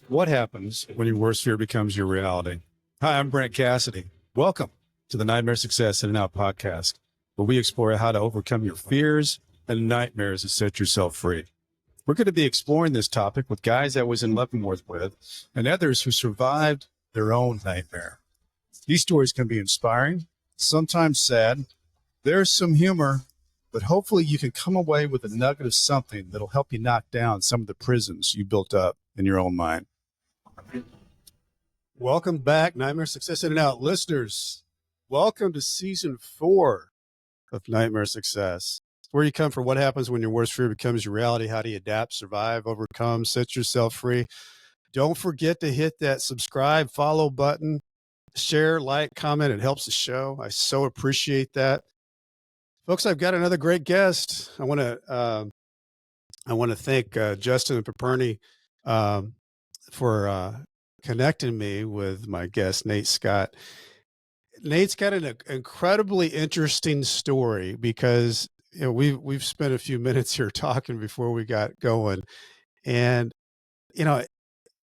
What happens when your worst fear becomes your reality? Hi, I'm Brent Cassity. Welcome to the Nightmare Success In and Out podcast, where we explore how to overcome your fears and nightmares to set yourself free. We're going to be exploring this topic with guys I was in Leavenworth with and others who survived their own nightmare. These stories can be inspiring, sometimes sad. There's some humor, but hopefully you can come away with a nugget of something that'll help you knock down some of the prisons you built up in your own mind. Welcome back, Nightmare Success In and Out listeners. Welcome to season 4 of Nightmare Success. It's where you come for what happens when your worst fear becomes your reality. How do you adapt, survive, overcome, set yourself free? Don't forget to hit that subscribe, follow button, share, like, comment. It helps the show. I so appreciate that. Folks, I've got another great guest. I want to thank Justin and Paperny for connecting me with my guest, Nate Schott. Nate's got an incredibly interesting story because we've spent a few minutes here talking before we got going, and a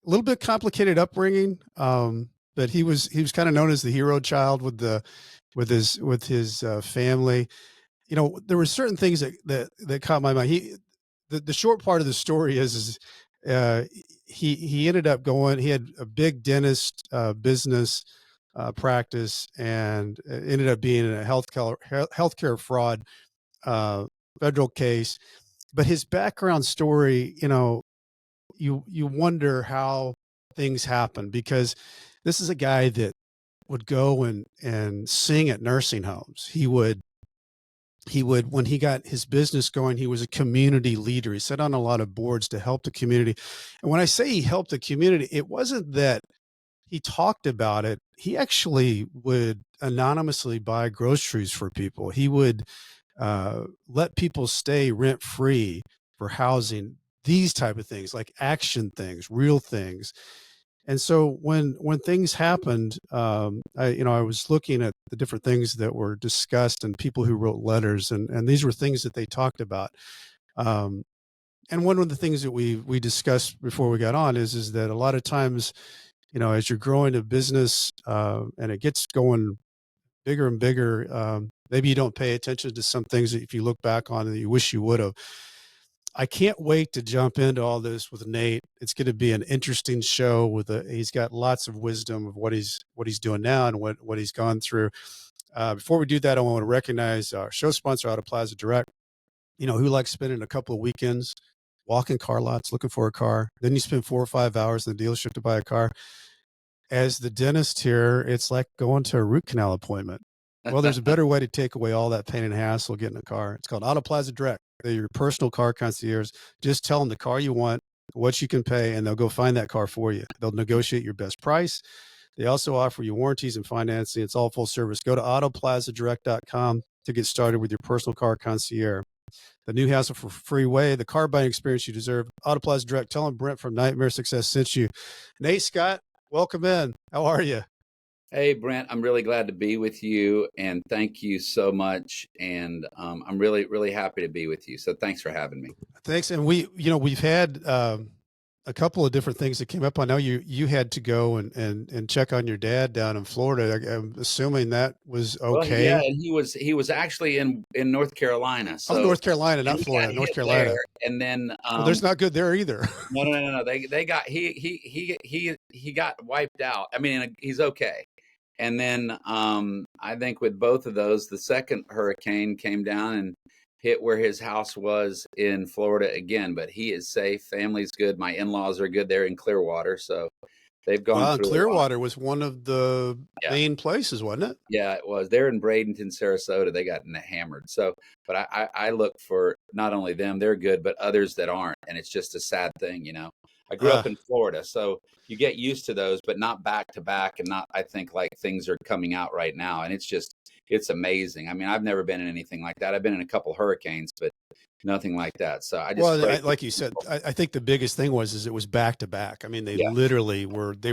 little bit complicated upbringing. But he was kind of known as the hero child with his family. There were certain things that caught my mind. The short part of the story is he ended up going. He had a big dentist business practice, and it ended up being a healthcare fraud federal case. But his background story, you wonder how things happen, because this is a guy that would go and sing at nursing homes. He would, when he got his business going, he was a community leader. He sat on a lot of boards to help the community. And when I say he helped the community, it wasn't that he talked about it. He actually would anonymously buy groceries for people. He would let people stay rent free for housing, these type of things, like action things, real things. And so when things happened, I was looking at the different things that were discussed and people who wrote letters, and these were things that they talked about. And one of the things that we discussed before we got on is that a lot of times, as you're growing a business and it gets going bigger and bigger, maybe you don't pay attention to some things that if you look back on that you wish you would have. I can't wait to jump into all this with Nate. It's going to be an interesting show he's got lots of wisdom of what he's doing now and what he's gone through. Before we do that, I want to recognize our show sponsor, Auto Plaza Direct, who likes spending a couple of weekends walking car lots, looking for a car. Then you spend 4 or 5 hours in the dealership to buy a car. As the dentist here, it's like going to a root canal appointment. Well, there's a better way to take away all that pain and hassle getting a car. It's called Auto Plaza Direct. They're your personal car concierge. Just tell them the car you want, what you can pay, and they'll go find that car for you. They'll negotiate your best price. They also offer you warranties and financing. It's all full service. Go to autoplazadirect.com to get started with your personal car concierge. The new hassle for free way, the car buying experience you deserve. Auto Plaza Direct. Tell them Brent from Nightmare Success sent you. Nate Schott, welcome in. How are you? Hey, Brent, I'm really glad to be with you, and thank you so much. And I'm really, really happy to be with you. So thanks for having me. Thanks. And we've had a couple of different things that came up. I know you had to go and check on your dad down in Florida. I'm assuming that was okay. Well, yeah, and he was actually in North Carolina. So North Carolina, not Florida. North Carolina. There, and then there's not good there either. No. They got he got wiped out. I mean, he's okay. And then I think with both of those, the second hurricane came down and hit where his house was in Florida again. But he is safe. Family's good. My in-laws are good. They're in Clearwater, so they've gone through. Clearwater was one of the main places, wasn't it? Yeah, it was. They're in Bradenton, Sarasota. They got hammered. So, but I look for not only them, they're good, but others that aren't. And it's just a sad thing, I grew up in Florida, so you get used to those, but not back to back, and not, I think, like things are coming out right now. And it's amazing. I mean, I've never been in anything like that. I've been in a couple hurricanes, but nothing like that. So I just, like you said, I think the biggest thing was it was back to back. I mean, they literally they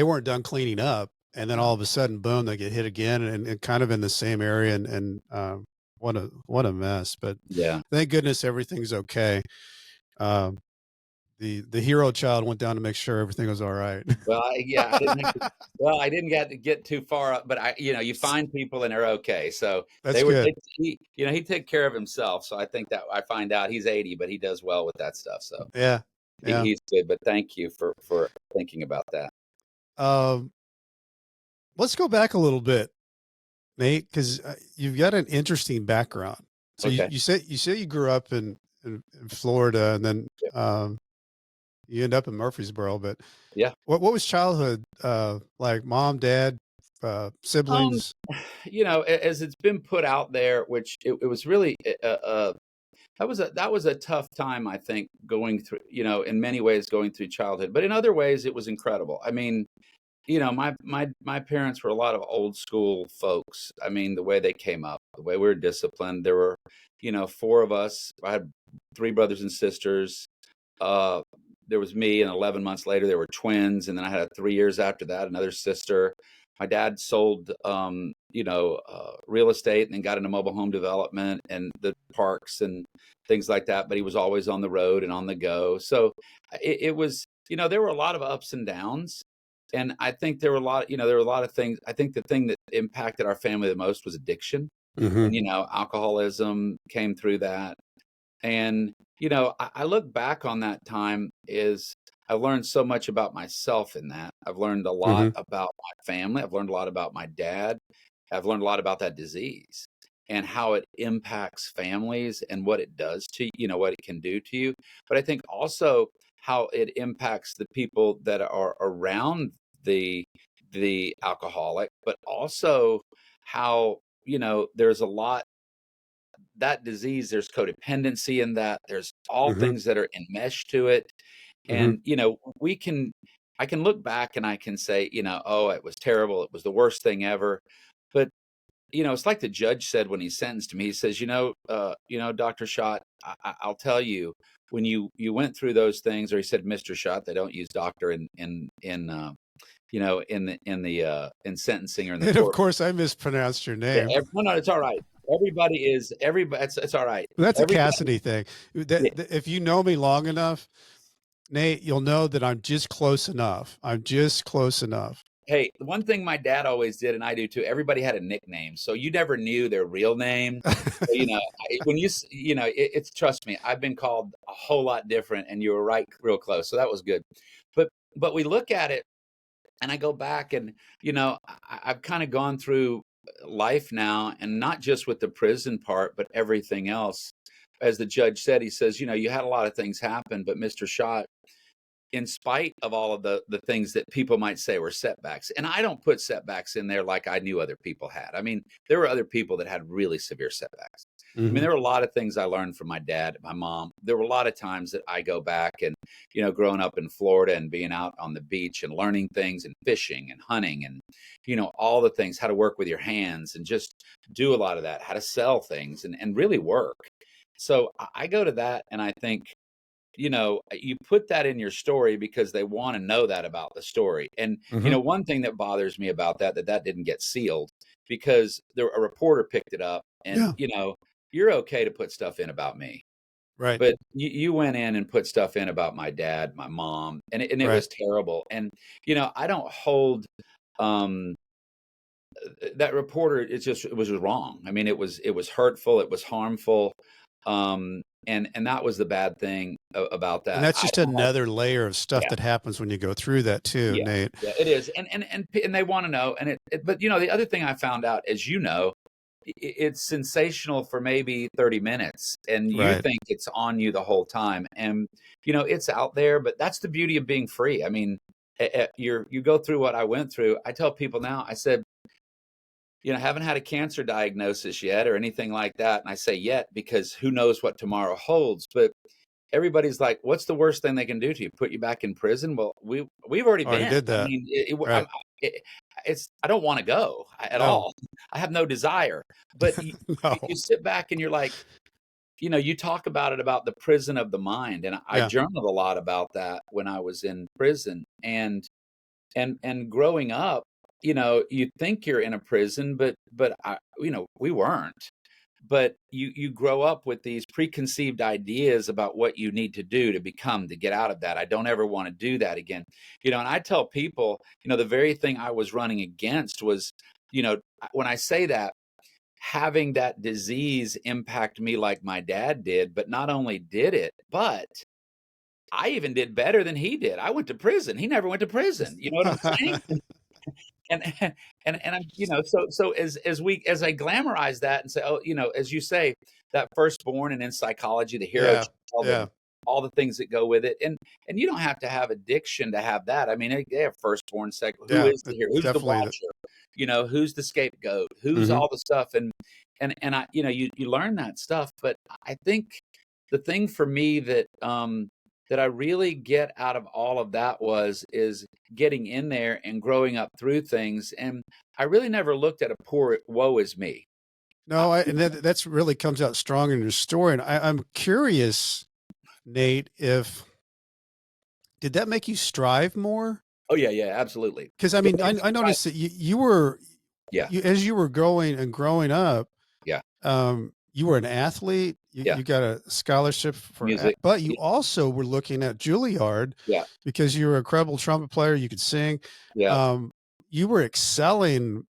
weren't done cleaning up, and then all of a sudden, boom, they get hit again, and kind of in the same area, and what a mess. But yeah, thank goodness everything's okay. the hero child went down to make sure everything was all right. Well, I didn't have to, well, I didn't get too far up, but you find people and they're okay. So That's good. he took care of himself. So I think that I find out he's 80, but he does well with that stuff. So Yeah. Yeah. he's good. But thank you for thinking about that. Um, let's go back a little bit, Nate, because you've got an interesting background. So Okay. you said you grew up in Florida, and then you end up in Murfreesboro. But Yeah. what was childhood like? Mom, dad, Um, siblings? as it's been put out there, which it was really that was a tough time, I think, going through, in many ways going through childhood, but in other ways it was incredible. I mean, my parents were a lot of old school folks. I mean, the way they came up, the way we were disciplined. There were, four of us. I had three brothers and sisters. Uh, there was me, and 11 months later, there were twins, and then I had 3 years after that, another sister. My dad sold, real estate, and then got into mobile home development and the parks and things like that. But he was always on the road and on the go. So it was, there were a lot of ups and downs. And I think there were a lot of things. I think the thing that impacted our family the most was addiction. Mm-hmm. And, alcoholism came through that. And, I look back on that time is I learned so much about myself in that. I've learned a lot Mm-hmm. about my family. I've learned a lot about my dad. I've learned a lot about that disease and how it impacts families and what it does to what it can do to you. But I think also how it impacts the people that are around the alcoholic, but also how, there's a lot that disease, there's codependency in that, there's all Mm-hmm. things that are enmeshed to it. Mm-hmm. And, I can look back and I can say, oh, it was terrible. It was the worst thing ever. But, it's like the judge said when he sentenced me. He says, Dr. Schott, I'll tell you, when you went through those things, or he said, Mr. Schott, they don't use doctor in sentencing or in the And of court. course, I mispronounced your Yeah, name. no, it's all right. Everybody. It's all right. That's a Everybody. Cassity thing. Yeah. If you know me long enough, Nate, you'll know that I'm just close enough. I'm just close enough. Hey, the one thing my dad always did, and I do too, everybody had a nickname, so you never knew their real name. So, when it's trust me, I've been called a whole lot different, and you were right, real close. So that was good. But we look at it, and I go back, and I've kind of gone through life now, and not just with the prison part, but everything else. As the judge said, he says, you had a lot of things happen, but Mr. Schott, in spite of all of the things that people might say were setbacks, and I don't put setbacks in there like I knew other people had. I mean, there were other people that had really severe setbacks. I mean, Mm-hmm. there were a lot of things I learned from my dad, my mom. There were a lot of times that I go back and, growing up in Florida and being out on the beach and learning things and fishing and hunting and, all the things, how to work with your hands and just do a lot of that, how to sell things and really work. So I go to that and I think, you put that in your story because they want to know that about the story. And, Mm-hmm. one thing that bothers me about that didn't get sealed because a reporter picked it up and, Yeah. you're okay to put stuff in about me, Right. but you went in and put stuff in about my dad, my mom, and it Right. was terrible. And, I don't hold, that reporter, it was wrong. I mean, it was hurtful. It was harmful. And that was the bad thing about And that. that's I just don't have, another layer of stuff yeah, that happens when you go through that too, yeah, Nate. yeah, it is. And they want to know. But the other thing I found out, as it's sensational for maybe 30 minutes and you Right. think it's on you the whole time. And, it's out there, but that's the beauty of being free. I mean, you go through what I went through. I tell people now, I said, haven't had a cancer diagnosis yet or anything like that. And I say yet because who knows what tomorrow holds. But everybody's like, what's the worst thing they can do to you? Put you back in prison? Well, we've already Already been. did I that. mean, Right. I don't want to go at No. all. I have no desire. But No. you sit back and you're like, you talk about it, about the prison of the mind. And I Yeah. journaled a lot about that when I was in prison. And growing up, you think you're in a prison, but we weren't. but you grow up with these preconceived ideas about what you need to do to become, to get out of that. I don't ever want to do that again. And I tell people, the very thing I was running against was, when I say that, having that disease impact me like my dad did, but not only did it, but I even did better than he did. I went to prison. He never went to prison. You know what I'm saying? And I'm, so as I glamorize that and say, oh, as you say, that firstborn, and in psychology, the hero Yeah. child, Yeah. and all the things that go with it, and you don't have to have addiction to have that. I mean, they have firstborn, second. Who Yeah. is the hero? Who's the Definitely. watcher? Who's the scapegoat? Who's all the stuff? And I, you learn that stuff. But I think the thing for me that that I really get out of all of that is getting in there and growing up through things. And I really never looked at a poor woe is me. No, and that's really comes out strong in your story. And I'm curious, Nate, did that make you strive more? Oh yeah, absolutely. Because I mean, I noticed that you were, as you were growing up, yeah, you were an athlete. You got a scholarship for music, but you also were looking at Juilliard, because you were a incredible trumpet player. You could sing. You were excelling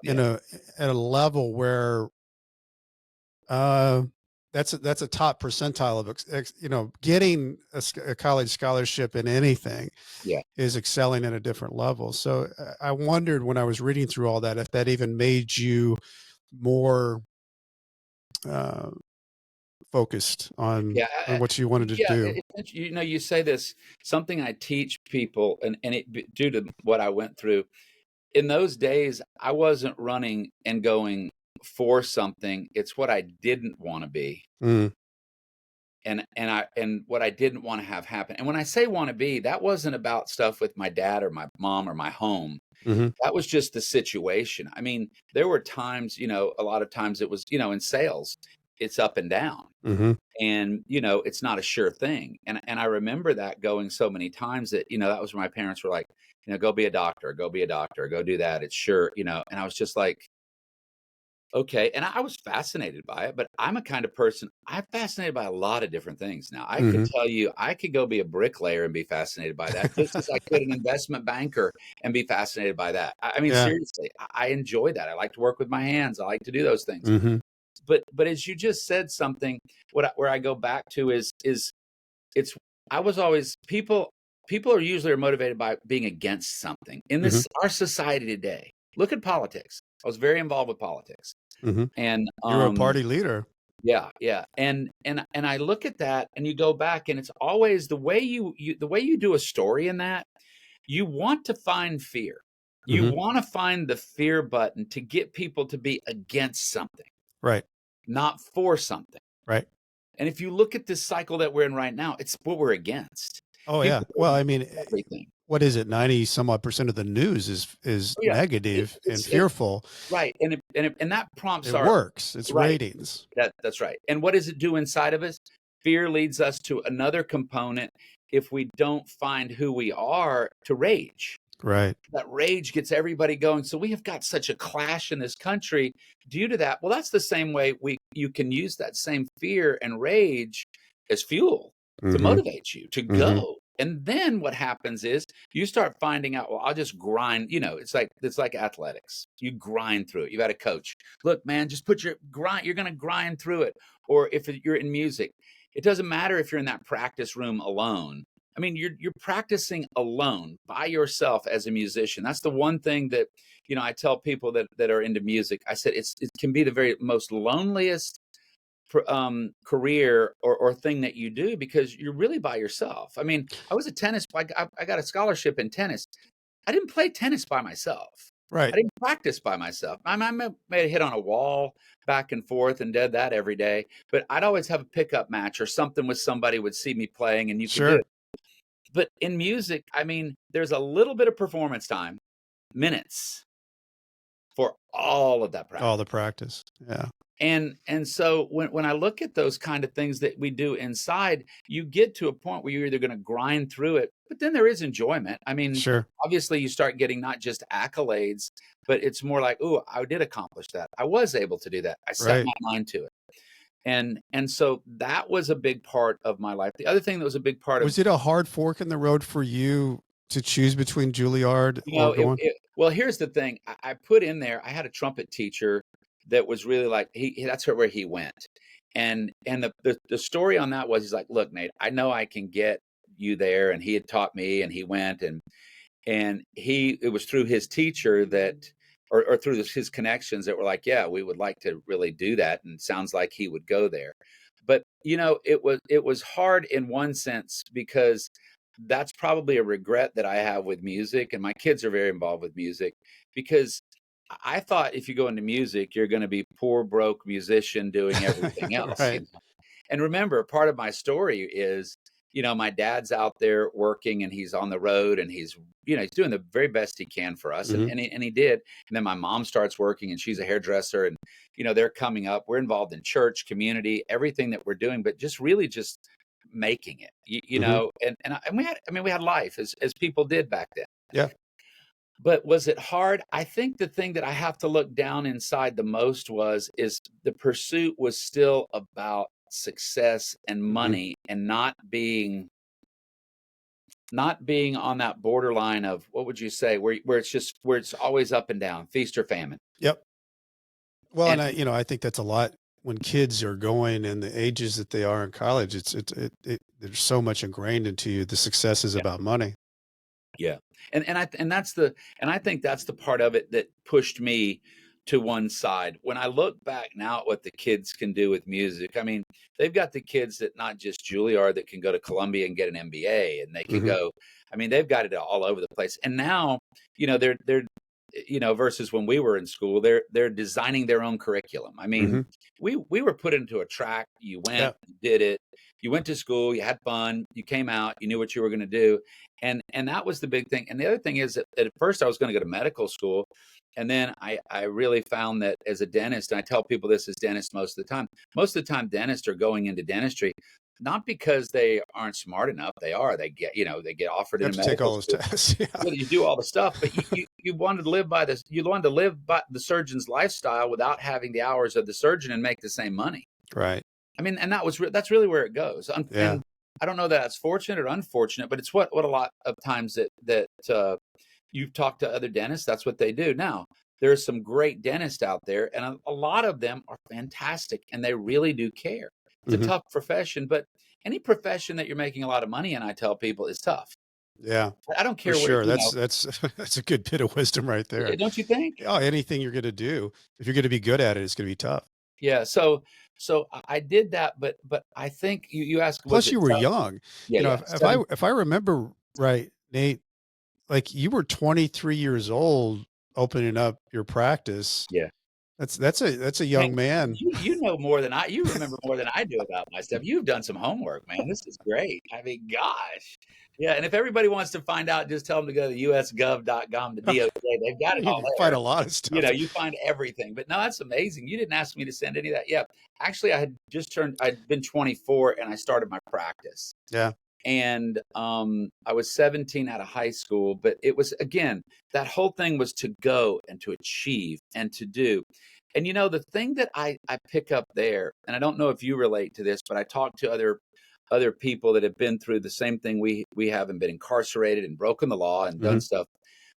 at a level where, that's a top percentile of, getting a college scholarship in anything is excelling at a different level. So I wondered when I was reading through all that, if that even made you more, focused on what you wanted to do. You say this, something I teach people, and it, due to what I went through in those days, I wasn't running and going for something. It's what I didn't want to be. And what I didn't want to have happen. And when I say want to be, that wasn't about stuff with my dad or my mom or my home. That was just the situation. I mean, there were times, a lot of times it was, in sales, it's up and down. And, it's not a sure thing. And I remember that going so many times that, that was when my parents were like, go be a doctor, go do that. It's sure, and I was just like, okay. And I was fascinated by it, but I'm a kind of person, I'm fascinated by a lot of different things. Now I could tell you, I could go be a bricklayer and be fascinated by that, just as I could an investment banker and be fascinated by that. I mean, seriously, I enjoy that. I like to work with my hands. I like to do those things. But as you just said something, where I go back to is it's, I was always, people are usually motivated by being against something in this, our society today. Look at politics. I was very involved with politics. And you're a party leader. Yeah. And I look at that, and you go back, and it's always the way the way you do a story in that, you want to find fear. You want to find the fear button to get people to be against something. Right. Not for something. Right. And if you look at this cycle that we're in right now, it's what we're against. Oh, yeah. Well, I mean, everything. What is it? 90 some odd % of the news is negative and fearful. Right. And that prompts it works. It's ratings. That's right. And what does it do inside of us? Fear leads us to another component. If we don't find who we are, to rage. Right. That rage gets everybody going. So we have got such a clash in this country due to that. Well, that's the same way you can use that same fear and rage as fuel to motivate you to go. And then what happens is you start finding out, well, I'll just grind, it's like athletics. You grind through it. You've got a coach. Look, man, just put your grind. You're going to grind through it. Or if you're in music, it doesn't matter if you're in that practice room alone. I mean, you're practicing alone by yourself as a musician. That's the one thing that, I tell people that are into music. I said, it can be the very most loneliest career or thing that you do, because you're really by yourself. I mean, I was a tennis, I got a scholarship in tennis. I didn't play tennis by myself. Right. I didn't practice by myself. I made a hit on a wall back and forth and did that every day, but I'd always have a pickup match or something with somebody would see me playing, and you could do it. But in music, I mean, there's a little bit of performance time, minutes, for all of that practice. All the practice. Yeah. And so when I look at those kind of things that we do inside, you get to a point where you're either going to grind through it, but then there is enjoyment. I mean, obviously you start getting not just accolades, but it's more like, oh, I did accomplish that. I was able to do that. I set my mind to it. And so that was a big part of my life. The other thing that was a big part of, Was it a hard fork in the road for you to choose between Juilliard or going? well, here's the thing. I put in there, I had a trumpet teacher that was really like, that's where he went. And the story on that was, he's like, look, Nate, I know I can get you there. And he had taught me, and he went, and it was through his teacher that, or through his connections that were like, yeah, we would like to really do that. And it sounds like he would go there. But, it was hard in one sense, because that's probably a regret that I have with music. And my kids are very involved with music, because I thought if you go into music, you're going to be poor, broke musician doing everything else. Right. And remember, part of my story is, my dad's out there working, and he's on the road, and he's doing the very best he can for us. Mhm. And he did. And then my mom starts working, and she's a hairdresser, and, they're coming up. We're involved in church, community, everything that we're doing, but just really just making it, Mhm. and we had life as people did back then. Yeah. But was it hard? I think the thing that I have to look down inside the most is the pursuit was still about success and Mhm. money, and not being on that borderline of, what would you say, where it's always up and down, feast or famine. Yep. Well, and And I think that's a lot when kids are going and the ages that they are in college. There's so much ingrained into you. The success is yeah, about money. yeah. And I think that's the part of it that pushed me to one side. When I look back now at what the kids can do with music, I mean, they've got the kids that not just Juilliard, that can go to Columbia and get an MBA, and they can Mhm. go. I mean, they've got it all over the place. And now, they're versus when we were in school, they're designing their own curriculum. I mean, Mhm. we were put into a track. You went, Yeah. you did it. You went to school, you had fun, you came out, you knew what you were going to do. And that was the big thing. And the other thing is that at first I was going to go to medical school. And then I really found that as a dentist, and I tell people this as dentists most of the time dentists are going into dentistry, not because they aren't smart enough. They are. They get offered You have into to take medical all those school. tests. Yeah. Yeah, you do all the stuff, but you wanted to live by this. You wanted to live by the surgeon's lifestyle without having the hours of the surgeon and make the same money. Right. I mean, and that's really where it goes. Yeah. And I don't know that that's fortunate or unfortunate, but it's what a lot of times that you've talked to other dentists. That's what they do. Now, there's some great dentists out there, and a lot of them are fantastic, and they really do care. It's a Mhm. tough profession, but any profession that you're making a lot of money in, I tell people, is tough. Yeah. I don't For care where, sure. That's that's a good bit of wisdom right there. don't you think? Oh, anything you're gonna do, if you're gonna be good at it, it's gonna be tough. Yeah. So I did that, but I think you asked, was Plus it you were tough? young. Yeah, yeah. If I remember right, Nate, like you were 23 years old opening up your practice. Yeah. That's a Man, young man. you know more than you remember more than I do about my stuff. You've done some homework, man. This is great. I mean, gosh. Yeah, and if everybody wants to find out, just tell them to go to usgov.com, the DOJ. They've got it You all can find there. a lot of stuff. You find everything. But no, that's amazing. You didn't ask me to send any of that. Yeah. Actually, I'd been 24 and I started my practice. Yeah. And I was 17 out of high school, but it was, again, that whole thing was to go and to achieve and to do. And the thing that I pick up there, and I don't know if you relate to this, but I talk to other people that have been through the same thing we have, and been incarcerated and broken the law and done Mhm. stuff.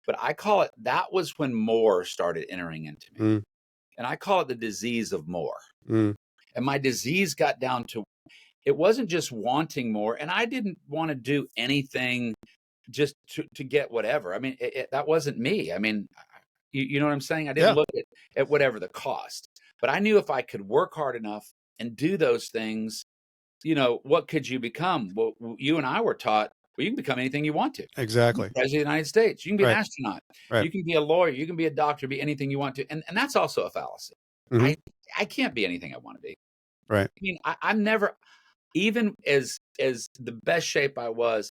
But I call it, that was when more started entering into me. Mm, And I call it the disease of more. mm, And my disease got down to, it wasn't just wanting more. And I didn't want to do anything just to get whatever. I mean, that wasn't me. I mean, you know what I'm saying? I didn't yeah. look at whatever the cost, but I knew if I could work hard enough and do those things, what could you become? Well, you and I were taught, well, you can become anything you want to. You can be Exactly. president of the United States. You can be an Right. astronaut. Right. You can be a lawyer. You can be a doctor, be anything you want to. And that's also a fallacy. Mhm. I can't be anything I want to be. Right. I mean, I'm never, even as the best shape I was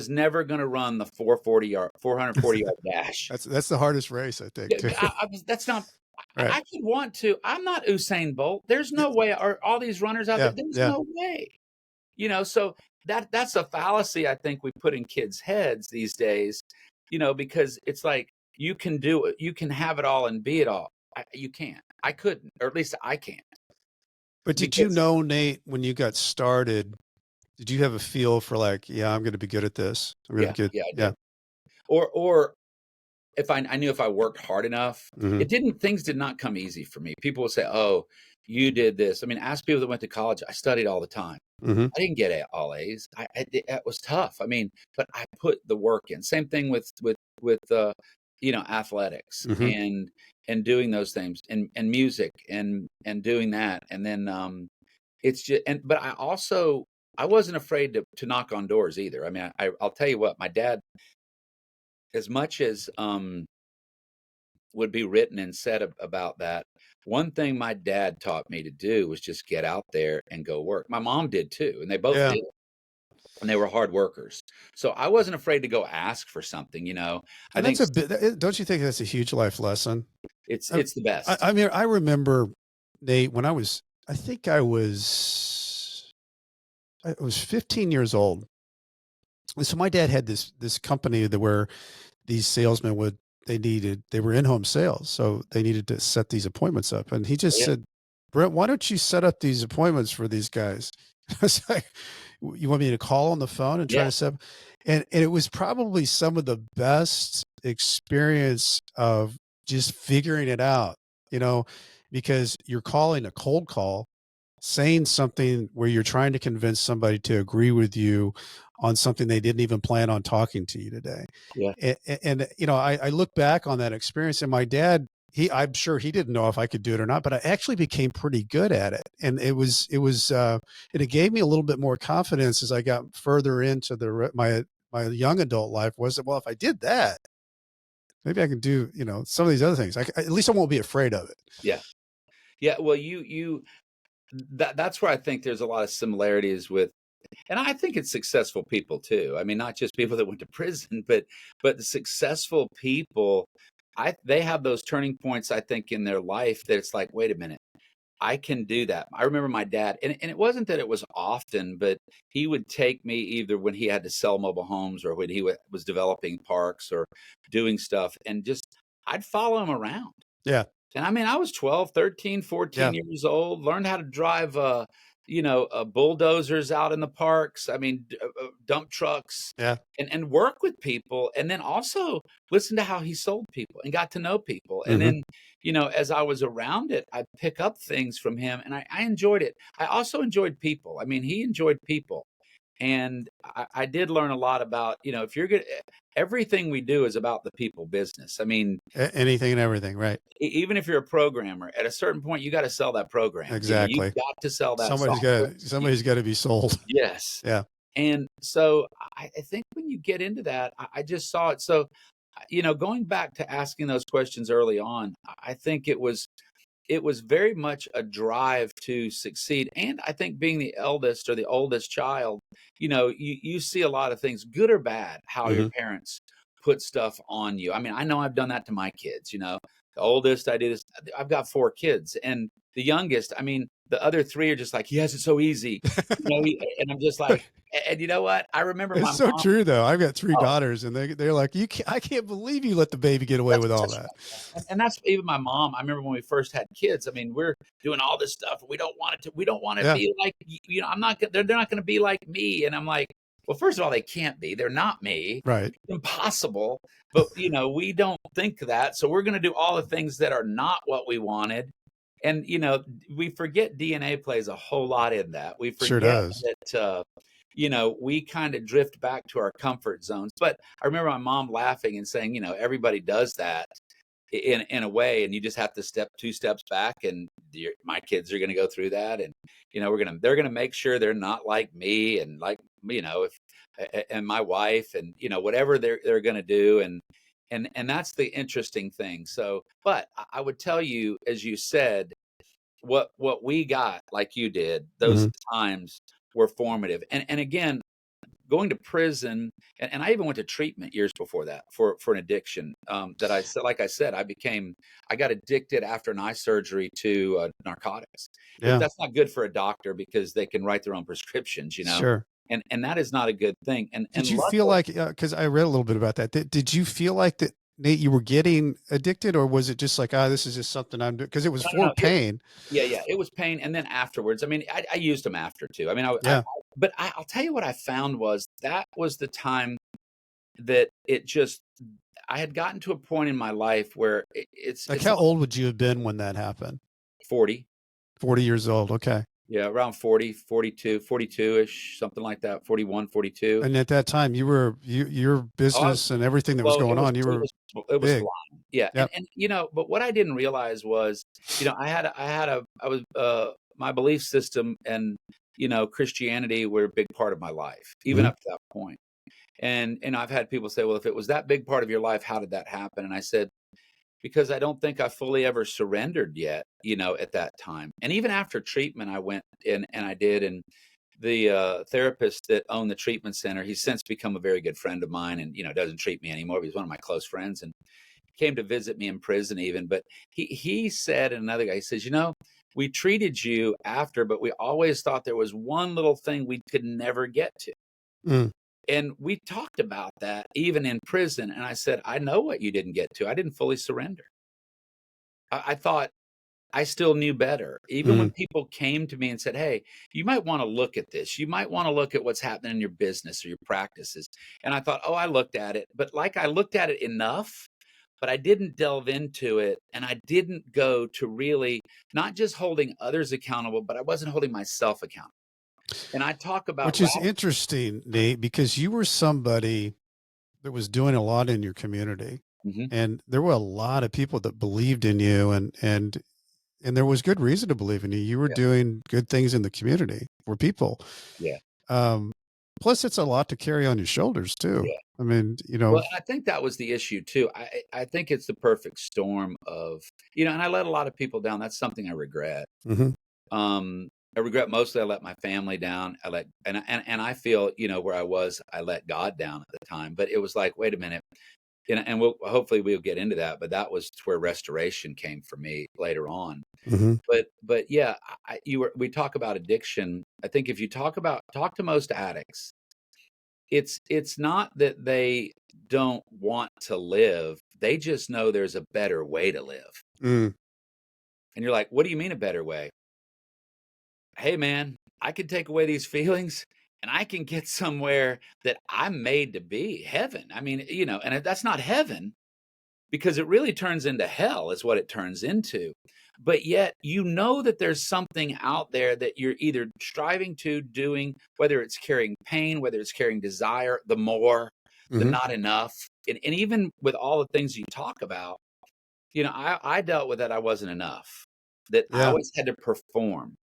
never going to run the 440 yard dash. That's the hardest race, I think, Yeah, too. that's not. Right. I could want to. I'm not Usain Bolt. There's no way. Or all these runners out there. Yeah. There's Yeah. no way. So that's a fallacy I think we put in kids' heads these days. Because it's like, you can do it. You can have it all and be it all. You can't. I couldn't, or at least I can't. But did you because know, Nate, when you got started, did you have a feel for like, yeah, I'm going to be good at this? I'm going to yeah, be good. yeah, I Yeah. did. Or if I knew if I worked hard enough, Hmm. things did not come easy for me. People would say, "Oh, you did this." I mean, ask people that went to college. I studied all the time. Hmm. I didn't get all A's. It was tough. I mean, but I put the work in. Same thing with athletics Hmm. and doing those things and music and doing that. And then it's just but I wasn't afraid to knock on doors either. I mean, I'll tell you what, my dad, as much as would be written and said about that. One thing my dad taught me to do was just get out there and go work. My mom did too, and they both Yeah. did. And they were hard workers. So I wasn't afraid to go ask for something. I And think that's a bit, don't you think that's a huge life lesson? it's the best. I mean, I remember, Nate, when I think I was 15 years old. And so my dad had this company that where these salesmen they were in-home sales. So they needed to set these appointments up. And he just Yeah, said, Brent, why don't you set up these appointments for these guys? I was like, you want me to call on the phone and try yeah, to set up? And it was probably some of the best experience of just figuring it out, you know, because you're calling a cold call, saying something where you're trying to convince somebody to agree with you on something they didn't even plan on talking to you today. yeah, And I look back on that experience, and my dad, I'm sure he didn't know if I could do it or not, but I actually became pretty good at it. And and it gave me a little bit more confidence as I got further into my young adult life. Was that, well, if I did that, maybe I can do, some of these other things. At least I won't be afraid of it. yeah, yeah. Well, that's where I think there's a lot of similarities with, and I think it's successful people too. I mean, not just people that went to prison, but the successful people. They have those turning points, I think, in their life that it's like, wait a minute, I can do that. I remember my dad, and it wasn't that it was often, but he would take me either when he had to sell mobile homes or when he was developing parks or doing stuff, and just I'd follow him around. Yeah. And I mean, I was 12, 13, Yeah. 14 years old, learned how to drive, bulldozers out in the parks. I mean, dump trucks, Yeah. and work with people. And then also listen to how he sold people and got to know people. And Hmm. then, as I was around it, I'd pick up things from him, and I enjoyed it. I also enjoyed people. I mean, he enjoyed people. And I did learn a lot about, if you're good, everything we do is about the people business. I mean, Anything and everything. Right. even if you're a programmer, at a certain point, you got to sell that program. You Exactly. got to sell that software. Somebody's got to be sold. Yes. Yeah. And so I think when you get into that, I just saw it. So, going back to asking those questions early on, I think it was very much a drive to succeed. And I think being the eldest or the oldest child, you see a lot of things, good or bad, how your Hmm. parents put stuff on you. I mean, I know I've done that to my kids, the oldest, I do this. I've got 4 kids, and the youngest, I mean, the other three are just like, he has it so easy, and I'm just like, and you know what? I remember my It's so mom. true though. I've got three Oh, daughters, and they're like, I can't believe you let the baby get away with all that's that. right. And that's even my mom. I remember when we first had kids. I mean, we're doing all this stuff. We don't want it to. We don't want to Yeah. be like I'm not. They're not going to be like me. And I'm like, well, first of all, they can't be. They're not me. Right. Impossible. But we don't think that. So we're going to do all the things that are not what we wanted. And we forget DNA plays a whole lot in that. We Sure forget does. that. We kind of drift back to our comfort zones. But I remember my mom laughing and saying, everybody does that in a way, and you just have to step 2 steps back, and my kids are going to go through that, and they're going to make sure they're not like me, and like if and my wife, and whatever they're going to do, and that's the interesting thing. So, but I would tell you, as you said, what we got, like you did, those Hmm. times were formative. And again, going to prison, and I even went to treatment years before that for an addiction, that I said, like I said, I got addicted after an eye surgery to narcotics. Yeah. That's not good for a doctor because they can write their own prescriptions. Sure. And that is not a good thing. And Did you feel luckily, like, because I read a little bit about that, did you feel like that Nate, you were getting addicted, or was it just like, this is just something I'm doing? Because it was No, for pain. yeah, it was pain, and then afterwards, I mean, I used them after too. I mean, Yeah. but I'll tell you what I found was that was the time that it just I had gotten to a point in my life where Like, it's how not old would you have been when that happened? 40. 40 years old. Okay. Yeah, around 40, 42, 42-ish, something like that, 41, 42. And at that time, your Oh, business and everything that was well, going on, you were it was big. flying. Yeah, Yep. and but what I didn't realize was, my belief system and Christianity were a big part of my life, even Mm-hmm. up to that point. And I've had people say, well, if it was that big part of your life, how did that happen? And I said, because I don't think I fully ever surrendered yet, at that time. And even after treatment, I went in and I did. And the therapist that owned the treatment center, he's since become a very good friend of mine, and doesn't treat me anymore. He's one of my close friends, and came to visit me in prison even. But he said, and another guy, he says, we treated you after, but we always thought there was one little thing we could never get to. Mm. And we talked about that even in prison. And I said, I know what you didn't get to. I didn't fully surrender. I thought I still knew better. Even when Mm. people came to me and said, hey, you might want to look at this. You might want to look at what's happening in your business or your practices. And I thought, oh, I looked at it. But I looked at it enough, but I didn't delve into it. And I didn't go to really not just holding others accountable, but I wasn't holding myself accountable. And I talk about Which is interesting, Nate, because you were somebody that was doing a lot in your community, Mhm. and there were a lot of people that believed in you, and there was good reason to believe in you. You were Yeah, doing good things in the community for people. yeah, Um, Plus, it's a lot to carry on your shoulders too. yeah. I mean, Well, I think that was the issue too. I think it's the perfect storm of, and I let a lot of people down. That's something I regret. mhm. Um, I regret mostly I let my family down. And I feel, where I was, I let God down at the time. But it was like, wait a minute. And hopefully we'll get into that, but that was where restoration came for me later on. Mhm. But yeah, we talk about addiction. I think if you talk to most addicts, it's not that they don't want to live. They just know there's a better way to live. Mm. And you're like, what do you mean a better way? Hey man, I can take away these feelings and I can get somewhere that I'm made to be, heaven. I mean, and that's not heaven, because it really turns into hell is what it turns into. But yet, that there's something out there that you're either striving to doing, whether it's carrying pain, whether it's carrying desire, the more, the Mhm. not enough. And even with all the things you talk about, I dealt with that I wasn't enough, that I Yeah. always had to perform,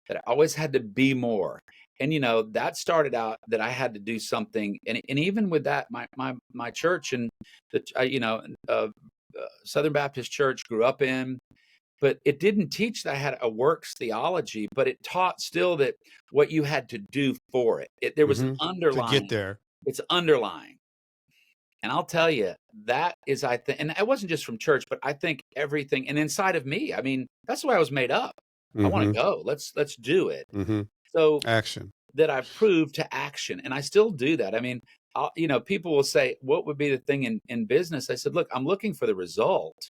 that I always had to be more. And that started out that I had to do something. And even with that, my church and the Southern Baptist Church grew up in, but it didn't teach that I had a works theology, but it taught still that what you had to do for it. There was an Mhm. To get underlying. there. It's underlying. And I'll tell you, that is, I think, and it wasn't just from church, but I think everything and inside of me. I mean, that's the way I was made up. I want to Mhm. go. Let's do it. Mhm. So Action. that I've proved to action, and I still do that. I mean, people will say, "What would be the thing in business?" I said, "Look, I'm looking for the result,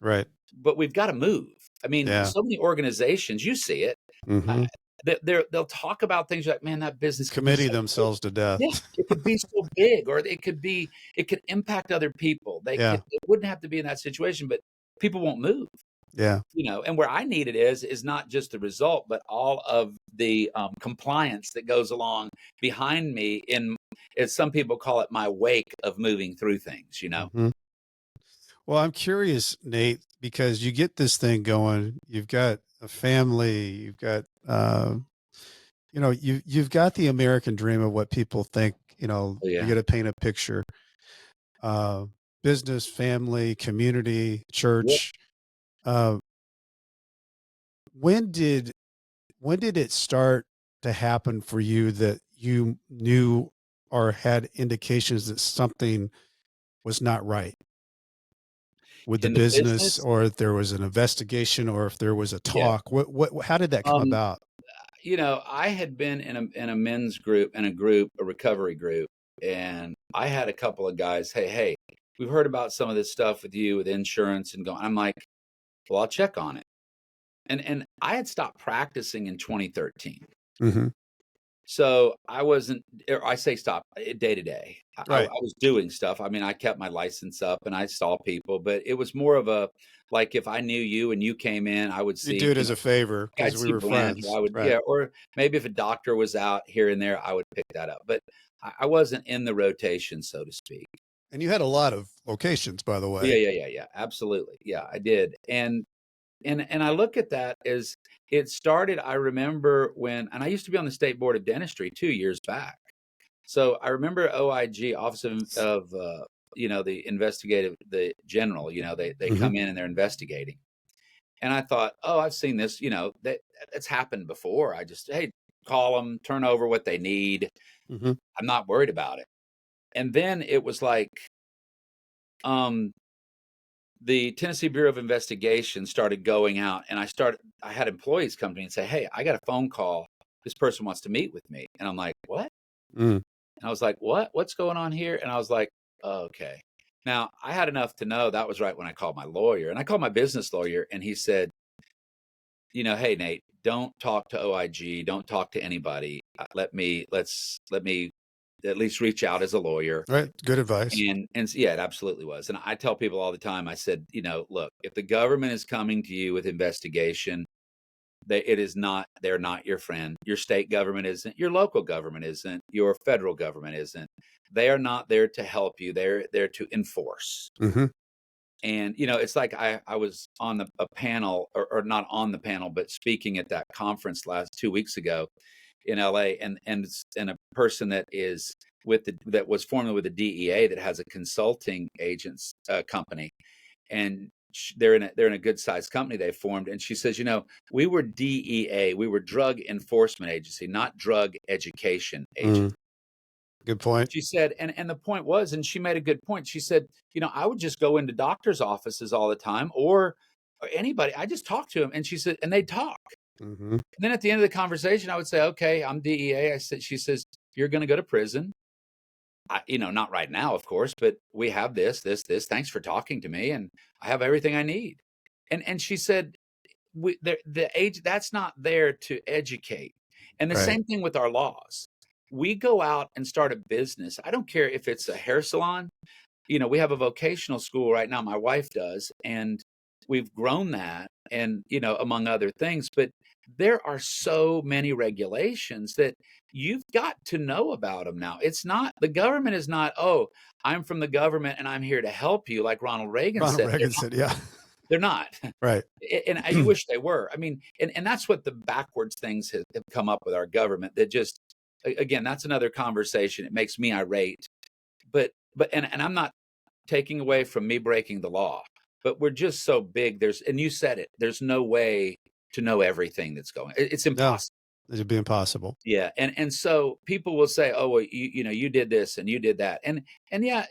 Right. but we've got to move." I mean, Yeah. so many organizations, you see it, uh, Mhm. they'll talk about things like, "Man, that business could be Committee so big." themselves to death. Yeah, it could be so big, or it could impact other people. Yeah. It wouldn't have to be in that situation, but people won't move, Yeah. and where I need it is not just the result, but all of the compliance that goes along behind me as some people call it, my wake of moving through things. Mhm. Well, I'm curious, Nate, because you get this thing going. You've got a family. You've got, you've got the American dream of what people think. Oh, You yeah. got to paint a picture. Uh, Business, family, community, Yep. church. Uh, when did when did it start to happen for you that you knew or had indications that something was not right with the In the business, business, or if there was an investigation, or if there was a yeah. talk? How did that come Um, about? I had been in a men's group, a recovery group, and I had a couple of guys, hey, we've heard about some of this stuff with you with insurance and going. I'm like, well, I'll check on it. And I had stopped practicing in 2013. Mm-hmm. So I wasn't, or I say stop day to day. I Right. was doing stuff. I mean, I kept my license up and I saw people, but it was more of a, like if I knew you and you came in, I would You see, do it as a favor I'd because we see were Brent, who friends. I would, Right. yeah, or maybe if a doctor was out here and there, I would pick that up. But I wasn't in the rotation, so to speak. And you had a lot of locations, by the Yeah, way. yeah, absolutely. Yeah, I did. And I look at that as it started. I remember when, and I used to be on the state board of dentistry 2 years back. So I remember OIG, Office of the investigative, the general, they Mm-hmm. come in and they're investigating. And I thought, oh, I've seen this, that's happened before. I just, hey, call them, turn over what they need. Mm-hmm. I'm not worried about it. And then it was like, um, the Tennessee Bureau of Investigation started going out, and I had employees come to me and say, hey, I got a phone call. This person wants to meet with me. And I'm like, what? Mm. And I was like, what's going on here? And I was like, oh, okay. Now I had enough to know that was right when I called my lawyer, and I called my business lawyer, and he said, hey, Nate, don't talk to OIG. Don't talk to anybody. Let me at least reach out as a lawyer. Right. Good advice. And yeah, it absolutely was. And I tell people all the time, I said, look, if the government is coming to you with investigation, they're not your friend. Your state government isn't, your local government isn't, your federal government isn't. They are not there to help you. They're there to enforce. Mm-hmm. And, it's like I was on a panel, or not on the panel, but speaking at that conference last 2 weeks ago in LA, and a person that is that was formerly with the DEA, that has a consulting agents company, and they're in a good sized company they formed. And she says, we were DEA, we were Drug Enforcement Agency, not Drug Education Agency. Mm. Good point. She said, and the point was, and she made a good point. She said, I would just go into doctors' offices all the time, or anybody. I just talk to them, and she said, and they talk. Mm-hmm. And then at the end of the conversation, I would say, okay, I'm DEA. She says, you're going to go to prison. Not right now, of course, but we have this. Thanks for talking to me, and I have everything I need. And she said, the age that's not there to educate. And the Right. same thing with our laws. We go out and start a business. I don't care if it's a hair salon. We have a vocational school right now. My wife does, and we've grown that, and among other things. But there are so many regulations that you've got to know about them now. It's not, the government is not, oh, I'm from the government and I'm here to help you, like Ronald Reagan Ronald said. Reagan said, yeah. They're not. Right. And you wish they were. I mean, and that's what the backwards things have come up with our government, that just, again, that's another conversation. It makes me irate. But and I'm not taking away from me breaking the law, but we're just so big. And you said it, there's no way to know everything that's going. It's No, impossible. it'd be impossible. Yeah. And so people will say, oh, well, you did this and you did that. And yeah,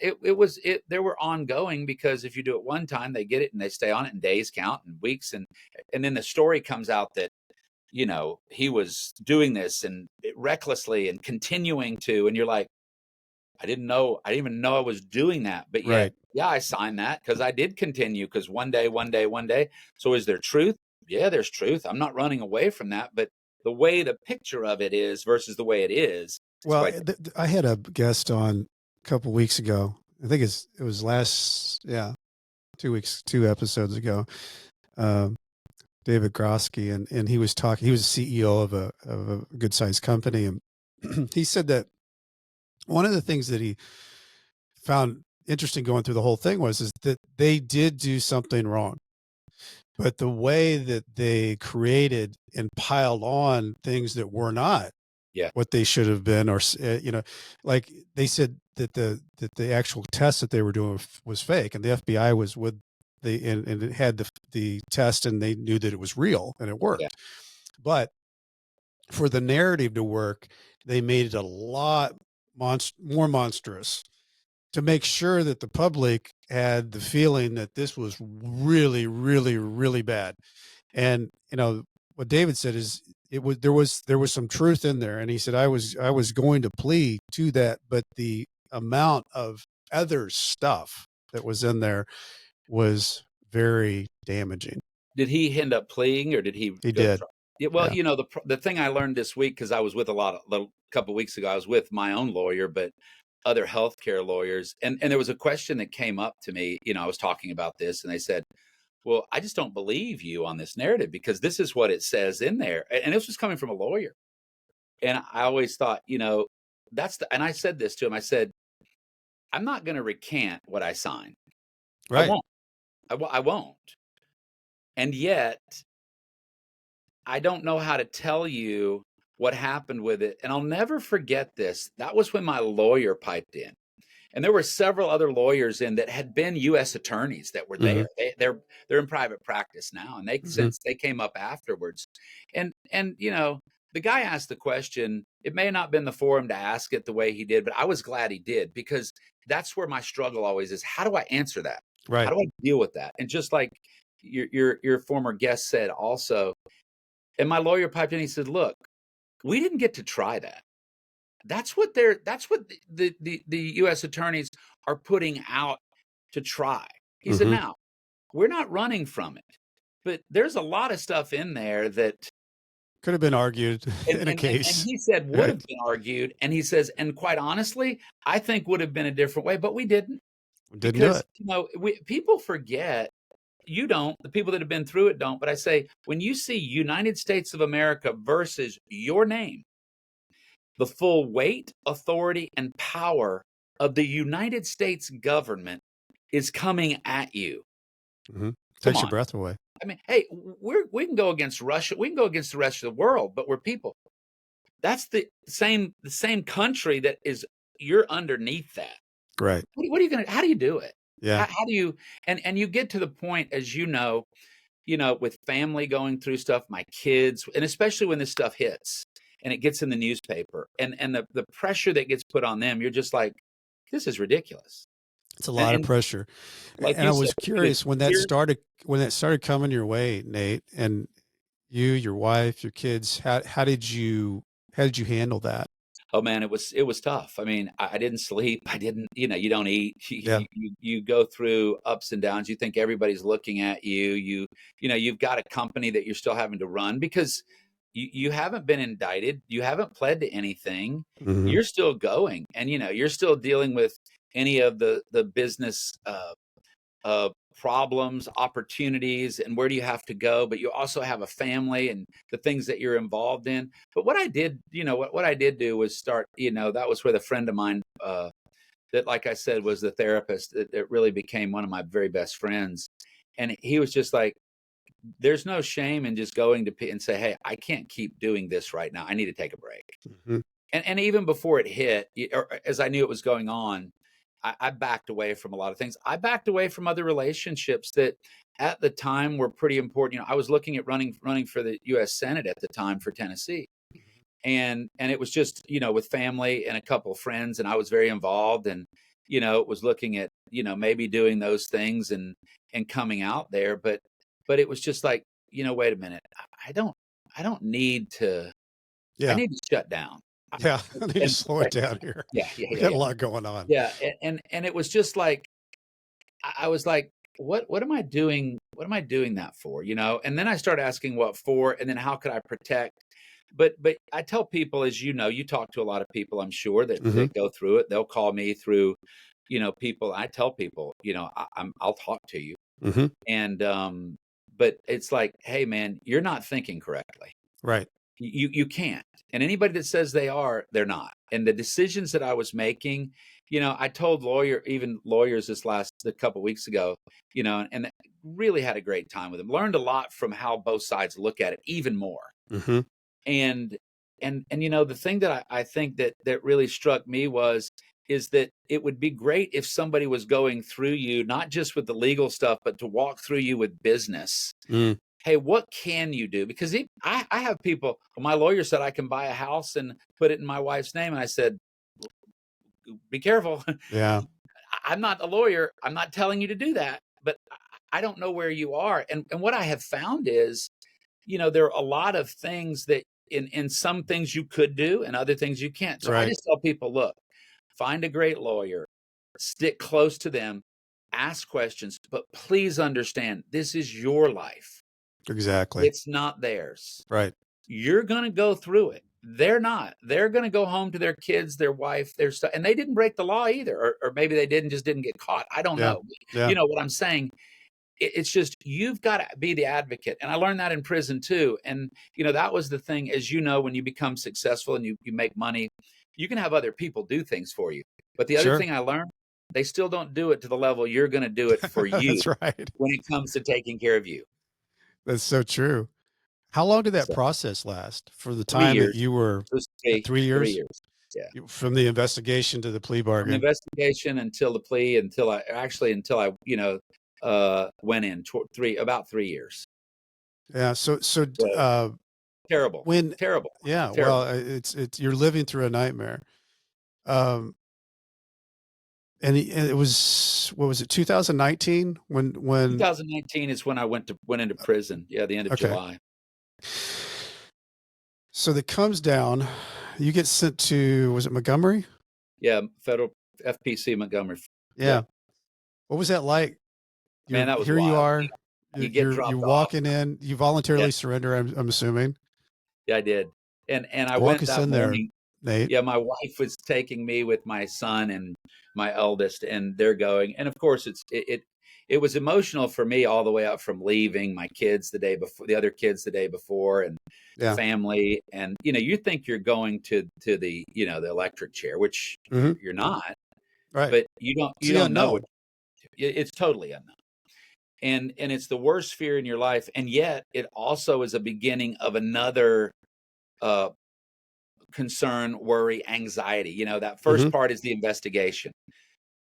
there were ongoing, because if you do it one time, they get it and they stay on it, and days count and weeks. And then the story comes out that, he was doing this and recklessly and continuing to, and you're like, I didn't even know I was doing that. But yet, Right. yeah, I signed that because I did continue, because one day. So is there truth? Yeah, there's truth. I'm not running away from that. But the way the picture of it is versus the way it is Well, quite. I had a guest on a couple of weeks ago. I think it was last, 2 episodes ago. David Grosky, and he was talking. He was CEO of a good sized company, and he said that one of the things that he found interesting going through the whole thing is that they did do something wrong, but the way that they created and piled on things that were not what they should have been, or like they said that the actual test that they were doing was fake, and the FBI was with and it had the test, and they knew that it was real and it worked. Yeah. But for the narrative to work, they made it a lot more monstrous, to make sure that the public had the feeling that this was really, really, really bad. And what David said is there was some truth in there, and he said I was going to plead to that, but the amount of other stuff that was in there was very damaging. Did he end up pleading, or did he He go to did. trial? Yeah, well, Yeah. you know, the thing I learned this week, because I was with a couple of weeks ago, I was with my own lawyer, but other healthcare lawyers, and there was a question that came up to me. You know, I was talking about this, and they said, "Well, I just don't believe you on this narrative because this is what it says in there," and this was coming from a lawyer. And I always thought, you know, and I said this to him. I said, "I'm not going to recant what I signed. I Right. won't. I won't. And yet, I don't know how to tell you what happened with it. And I'll never forget this. That was when my lawyer piped in. And there were several other lawyers in that had been U.S. attorneys that were Mm-hmm. there. They're in private practice now, and Mm-hmm. since they came up afterwards, and you know, the guy asked the question. It may not have been the forum to ask it the way he did, but I was glad he did, because that's where my struggle always is. How do I answer that? How Right. do I deal with that? And just like your former guest said also, and my lawyer piped in. He said, "Look, we didn't get to try that. That's what the U.S. attorneys are putting out to try." He said, Mm-hmm. "Now, we're not running from it, but there's a lot of stuff in there that," Could have been argued in a and case. he said would Right. have been argued, and he says, and quite honestly, I think would have been a different way, but we didn't, Didn't do because it. you know, people forget. You don't. The people that have been through it don't. But I say, when you see United States of America versus your name, the full weight, authority, and power of the United States government is coming at you. Mm-hmm. Come Takes your on. breath away. I mean, hey, we can go against Russia. We can go against the rest of the world, but we're people. That's the same country that is, you're underneath that. Right. What are you going to, how do you do it? Yeah. How do you, and you get to the point, as you know, with family going through stuff, my kids, and especially when this stuff hits and it gets in the newspaper, and the pressure that gets put on them, you're just like, this is ridiculous. It's a lot of And pressure. like And you I said, was curious here, when that started coming your way, Nate, and you, your wife, your kids, how did you handle that? oh man, it was tough. I mean, I didn't sleep. I didn't, you know, you don't eat. Yeah. You go through ups and downs. You think everybody's looking at you. You know, you've got a company that you're still having to run because you haven't been indicted. You haven't pled to anything. Mm-hmm. You're still going, and you know, you're still dealing with any of the business problems, opportunities, and where do you have to go. But you also have a family and the things that you're involved in. But what I did, you know, what I did do was start, you know, that was where the friend of mine that, like I said, was the therapist that really became one of my very best friends. And he was just like, there's no shame in just going to and say, hey, I can't keep doing this right now. I need to take a break. Mm-hmm. And even before it hit, or as I knew it was going on, I backed away from a lot of things. I backed away from other relationships that at the time were pretty important. You know, I was looking at running for the U.S. Senate at the time for Tennessee, and it was just, you know, with family and a couple of friends, and I was very involved, and you know, was looking at, you know, maybe doing those things and coming out there, but it was just like, you know, wait a minute, I don't need to. I Yeah. need to shut down. Yeah. I need to And slow it down here. yeah, yeah, We yeah, got a yeah. lot going on. Yeah, and it was just like, I was like, what am I doing? What am I doing that for? You know? And then I started asking what for, and then how could I protect? But I tell people, as you know, you talk to a lot of people, I'm sure, Mm-hmm. that go through it. They'll call me through, you know, people. I tell people, you know, I'll talk to you, Mm-hmm. and but it's like, hey man, you're not thinking correctly. Right. You can't. And anybody that says they are, they're not. And the decisions that I was making, you know, I told lawyers this a couple of weeks ago, you know, and really had a great time with them. Learned a lot from how both sides look at it, even more. Mm-hmm. And you know, the thing that I think that really struck me is that it would be great if somebody was going through you, not just with the legal stuff, but to walk through you with business. Mm. Hey, what can you do? Because I have people, well, my lawyer said I can buy a house and put it in my wife's name. And I said, be careful. Yeah. I'm not a lawyer. I'm not telling you to do that, but I don't know where you are. And what I have found is, you know, there are a lot of things that in some things you could do and other things you can't. So I Right. just tell people, look, find a great lawyer, stick close to them, ask questions, but please understand this is your life. Exactly. It's not theirs. Right. You're going to go through it. They're not. They're going to go home to their kids, their wife, their stuff. And they didn't break the law either. Or maybe they didn't, just didn't get caught. I don't Yeah. know. Yeah. You know what I'm saying? It's just, you've got to be the advocate. And I learned that in prison too. And, you know, that was the thing, as you know, when you become successful and you make money, you can have other people do things for you. But the other Sure. thing I learned, they still don't do it to the level you're going to do it for you. That's right. When it comes to taking care of you. That's so true. How long did that So, process last for the 3 time that years. you were It was at 3 3 years? years. Yeah. From the investigation to the plea From the bargain? investigation until the plea, until I, you know, went in about 3 years. Yeah. So, So, terrible, when, terrible, yeah, well, terrible. it's, you're living through a nightmare. Um, and it was, what was it, 2019 when, 2019 is when I went into prison. Yeah, the end of okay. July. So that comes down, you get sent to, was it Montgomery? Yeah, federal FPC Montgomery. Yeah. What was that like? Man, that was Here you wild. are, You get you're dropped off. walking in, you Yeah, voluntarily surrender, I'm assuming. yeah, I did. And I Walk went us that in there, morning. Nate. Yeah, my wife was taking me with my son and my eldest, and they're going. And of course, it was emotional for me all the way up from leaving my kids the day before, the other kids the day before, and Yeah. family. And you know, you think you're going to the, you know, the electric chair, which Mm-hmm. you're not, Right. but It's you the don't know what. unknown. It's totally unknown, and it's the worst fear in your life, and yet it also is a beginning of another uh, concern, worry, anxiety. You know, that first Mm-hmm. part is the investigation.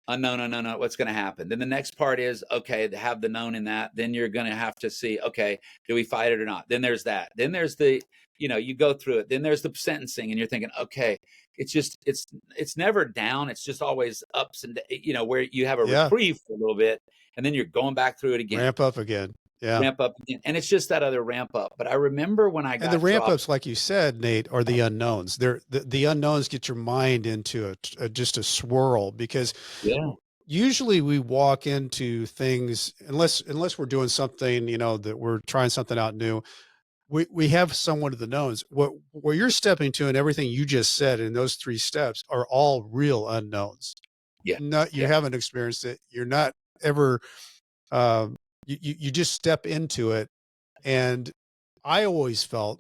Unknown, unknown, what's going to happen. Then the next part is, okay, to have the known in that. Then you're going to have to see, okay, do we fight it or not? Then there's that. Then there's the, you know, you go through it. Then there's the sentencing, and you're thinking, okay, it's never down. It's just always ups and, you know, where you have a Yeah. reprieve for a little bit, and then you're going back through it again. Ramp up again. Yeah. Ramp up again. And it's just that other ramp up. But I remember when I And the got ramp dropped. ups, like you said, Nate, are the unknowns. They're the unknowns get your mind into just a swirl, because Yeah. usually we walk into things, unless we're doing something, you know, that we're trying something out new. We have someone of the knowns. What you're stepping to, and everything you just said in those 3 steps are all real unknowns. Yeah. Not, you Yeah. haven't experienced it. You're not ever, um, you just step into it. And I always felt,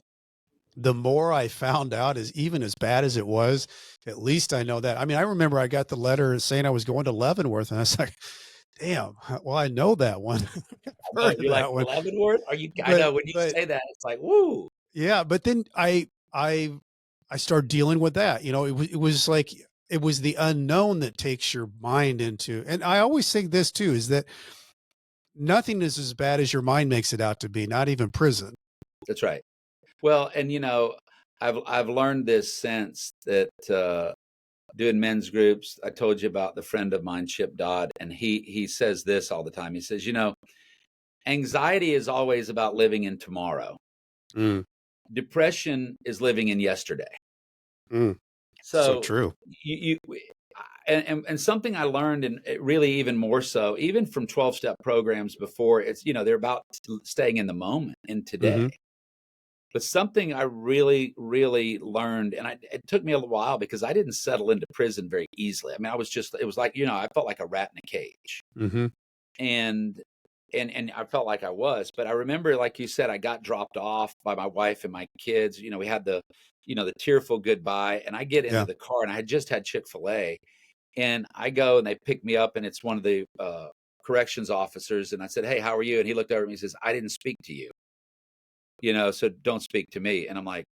the more I found out, is even as bad as it was, at least I know that. I mean, I remember I got the letter saying I was going to Leavenworth, and I was like, damn, well, I know that one. I've Oh, heard of you're like that one. Leavenworth? Are you? I But know when you but say that, it's like, woo. yeah, but then I started dealing with that. You know, it was like, it was the unknown that takes your mind into, and I always think this too, is that nothing is as bad as your mind makes it out to be, not even prison. That's right. Well, and you know, I've learned this since that doing men's groups. I told you about the friend of mine, Chip Dodd, and he says this all the time. He says, you know, anxiety is always about living in tomorrow. Mm, Depression is living in yesterday. mm, so So true. you and something I learned, and really even more so, even from 12-step programs before, it's, you know, they're about staying in the moment in today. Hmm. But something I really, really learned, and it took me a little while because I didn't settle into prison very easily. I mean, it was like, you know, I felt like a rat in a cage, Hmm. and and I felt like I was. But I remember, like you said, I got dropped off by my wife and my kids. You know, we had the, you know, the tearful goodbye, and I get into Yeah. the car, and I had just had Chick-fil-A, and I go and they pick me up, and it's one of the corrections officers, and I said, "Hey, how are you?" And he looked over at me and says, "I didn't speak to you, you know, so don't speak to me." And I'm like,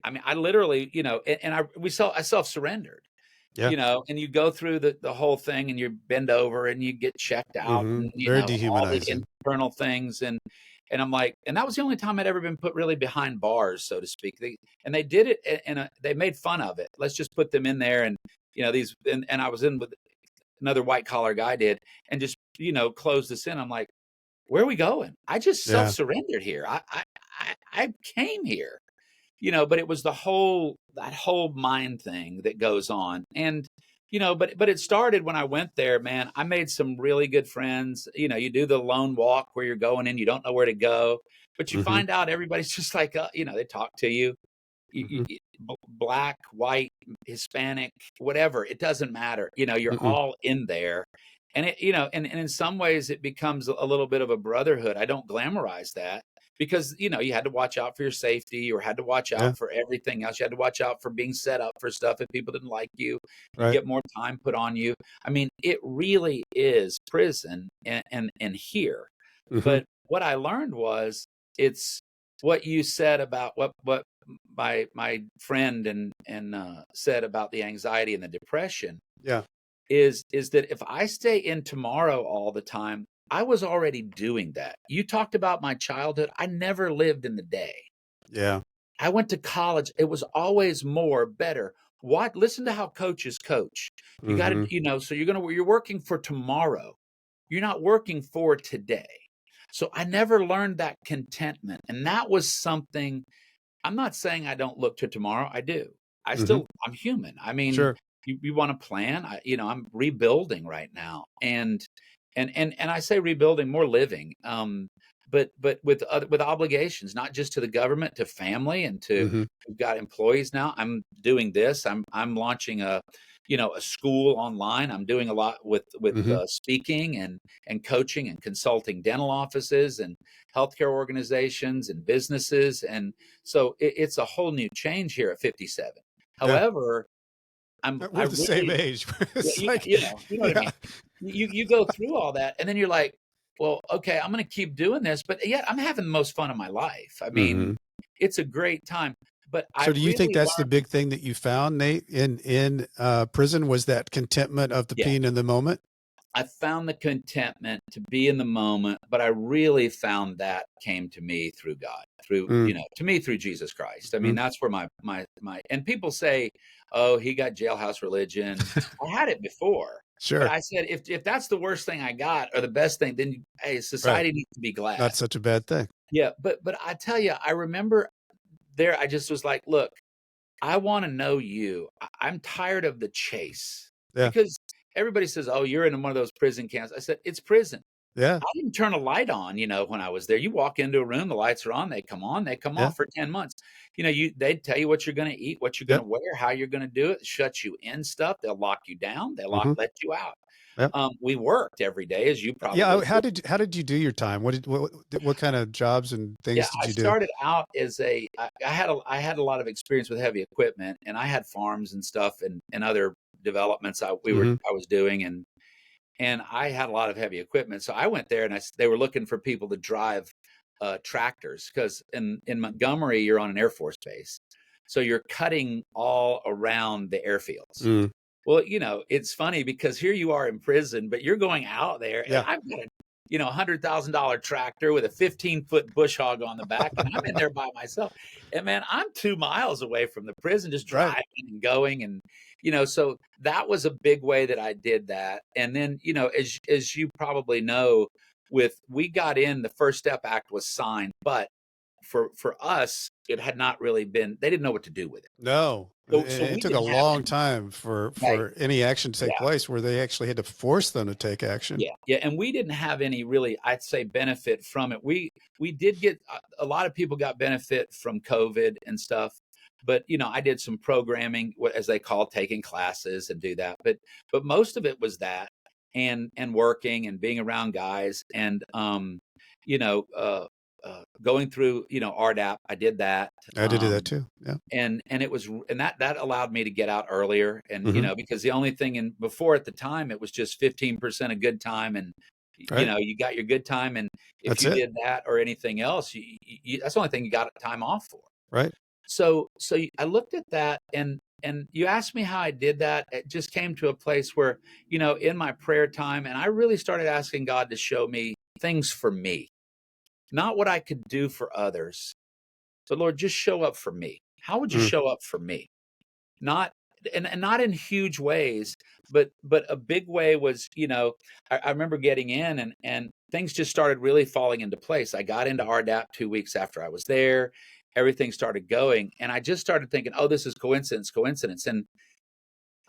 I mean, I literally, you know, and I self-surrendered, Yeah. you know, and you go through the whole thing, and you bend over and you get checked out, Hmm. and you Very know, all the dehumanizing. internal things, and I'm like, and that was the only time I'd ever been put really behind bars, so to speak. They did it, and they made fun of it. Let's just put them in there, and you know, these, and I was in with another white collar guy did, and just, you know, closed us in. I'm like, where are we going? I just Yeah. self-surrendered here. I came here, you know, but it was that whole mind thing that goes on. And but it started when I went there, man. I made some really good friends. You do the lone walk where you're going in, you don't know where to go, but you Mhm. find out everybody's just like, they talk to you. Mhm. Black, white, Hispanic, whatever, it doesn't matter. You're Mhm. all in there. And and in some ways it becomes a little bit of a brotherhood. I don't glamorize that because, you had to watch out for your safety or had to watch Yeah. out for everything else. You had to watch out for being set up for stuff. If people didn't like you, you Right. get more time put on you. I mean, it really is prison and here. Mhm. But what I learned was it's what you said about what my friend and said about the anxiety and the depression Yeah. is that if I stay in tomorrow all the time, I was already doing that. You talked about my childhood. I never lived in the day. Yeah. I went to college. It was always more, better. What? Listen to how coaches coach. You got to, Mhm. so you're working for tomorrow. You're not working for today. So I never learned that contentment. And that was something. I'm not saying I don't look to tomorrow. I do. Mhm. I'm human. I mean, Sure. you want to plan. I'm rebuilding right now, and I say rebuilding, more living. But with obligations, not just to the government, to family, and to Mhm. we've got employees now. I'm doing this. I'm launching a school online. I'm doing a lot with Mhm. speaking and coaching and consulting dental offices and healthcare organizations and businesses. And so it's a whole new change here at 57. Yeah. However, I We're the same really, age. yeah, It's like, you know what I yeah. mean? You go through all that and then you're like, well, okay, I'm going to keep doing this, but yet I'm having the most fun of my life. I mean, Mhm. it's a great time, but I So do you think really that's the learned, big thing that you found, Nate, in prison, was that contentment of the yeah, being in the moment? I found the contentment to be in the moment, but I really found that came to me through God, Mm. to me through Jesus Christ. I mean, Mhm. that's where and people say, oh, he got jailhouse religion. I had it before, but Sure. I said, if that's the worst thing I got or the best thing, then hey, Right. society needs to be glad. Not such a bad thing. Yeah. But I tell you, I remember there, I just was like, look, I want to know you. I'm tired of the chase Yeah. because everybody says, oh, you're in one of those prison camps. I said, it's prison. Yeah. I didn't turn a light on, when I was there. You walk into a room, the lights are on, they come Yeah. off for 10 months. They'd tell you what you're going to eat, what you're going Yep. to wear, how you're going to do it, shut you in stuff. They'll lock you down. Mhm. Let you out. Yep. We worked every day, as you Yeah. probably did. How did you do your time? What kind of jobs and Yeah, things did I you do? started out as I had a lot of experience with heavy equipment, and I had farms and stuff and other developments Mhm. I was doing, and I had a lot of heavy equipment. So I went there, and they were looking for people to drive tractors because in Montgomery you're on an Air Force base, so you're cutting all around the airfields. Mm. Well, it's funny because here you are in prison, but you're going out there, and Yeah. I've got a $100,000 tractor with a 15-foot bush hog on the back, and I'm in there by myself. And man, I'm 2 miles away from the prison, just Right. driving and going, and so that was a big way that I did that. And then, as you probably know, we got in, the First Step Act was signed, but for us, it had not really been. They didn't know what to do with it, No. so It we took a didn't have long any. time Right? for any action to take Yeah. place where they actually had to force them to take action. Yeah, yeah, and we didn't have any really, I'd say, benefit from it. We did get a lot of people got benefit from COVID and stuff, but I did some programming, as they call, taking classes and do that. But most of it was that and working and being around guys and you know uh, going through RDAP. I did that. I had to do that too. Yeah. And it was, and that allowed me to get out earlier, and Mhm. because the only thing before, at the time, it was just 15% of good time, and Right. you got your good time, and if That's you it. did that or anything else, that's the only thing you got time off for. Right. So I looked at that, and you asked me how I did that. It just came to a place where, in my prayer time, and I really started asking God to show me things for me, not what I could do for others, but Lord, just show up for me. How would you Mm. show up for me? Not, and not in huge ways, but a big way was, I remember getting in, and things just started really falling into place. I got into RDAP 2 weeks after I was there. Everything started going, and I just started thinking, oh, this is coincidence. And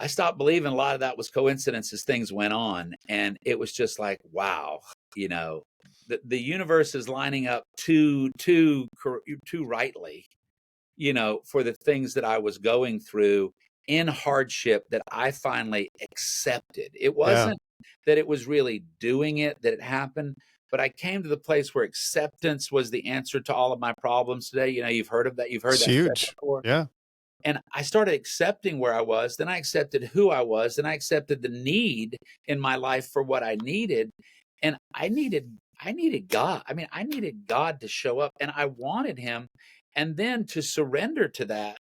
I stopped believing a lot of that was coincidence as things went on. And it was just like, wow, the universe is lining up too rightly, for the things that I was going through in hardship that I finally accepted. It Yeah. wasn't that it was really doing it, that it happened, but I came to the place where acceptance was the answer to all of my problems today. You've heard of that. You've heard It's that said huge. before. Yeah. And I started accepting where I was. Then I accepted who I was. Then I accepted the need in my life for what I needed. And I needed God. I mean, I needed God to show up, and I wanted him. And then to surrender to that,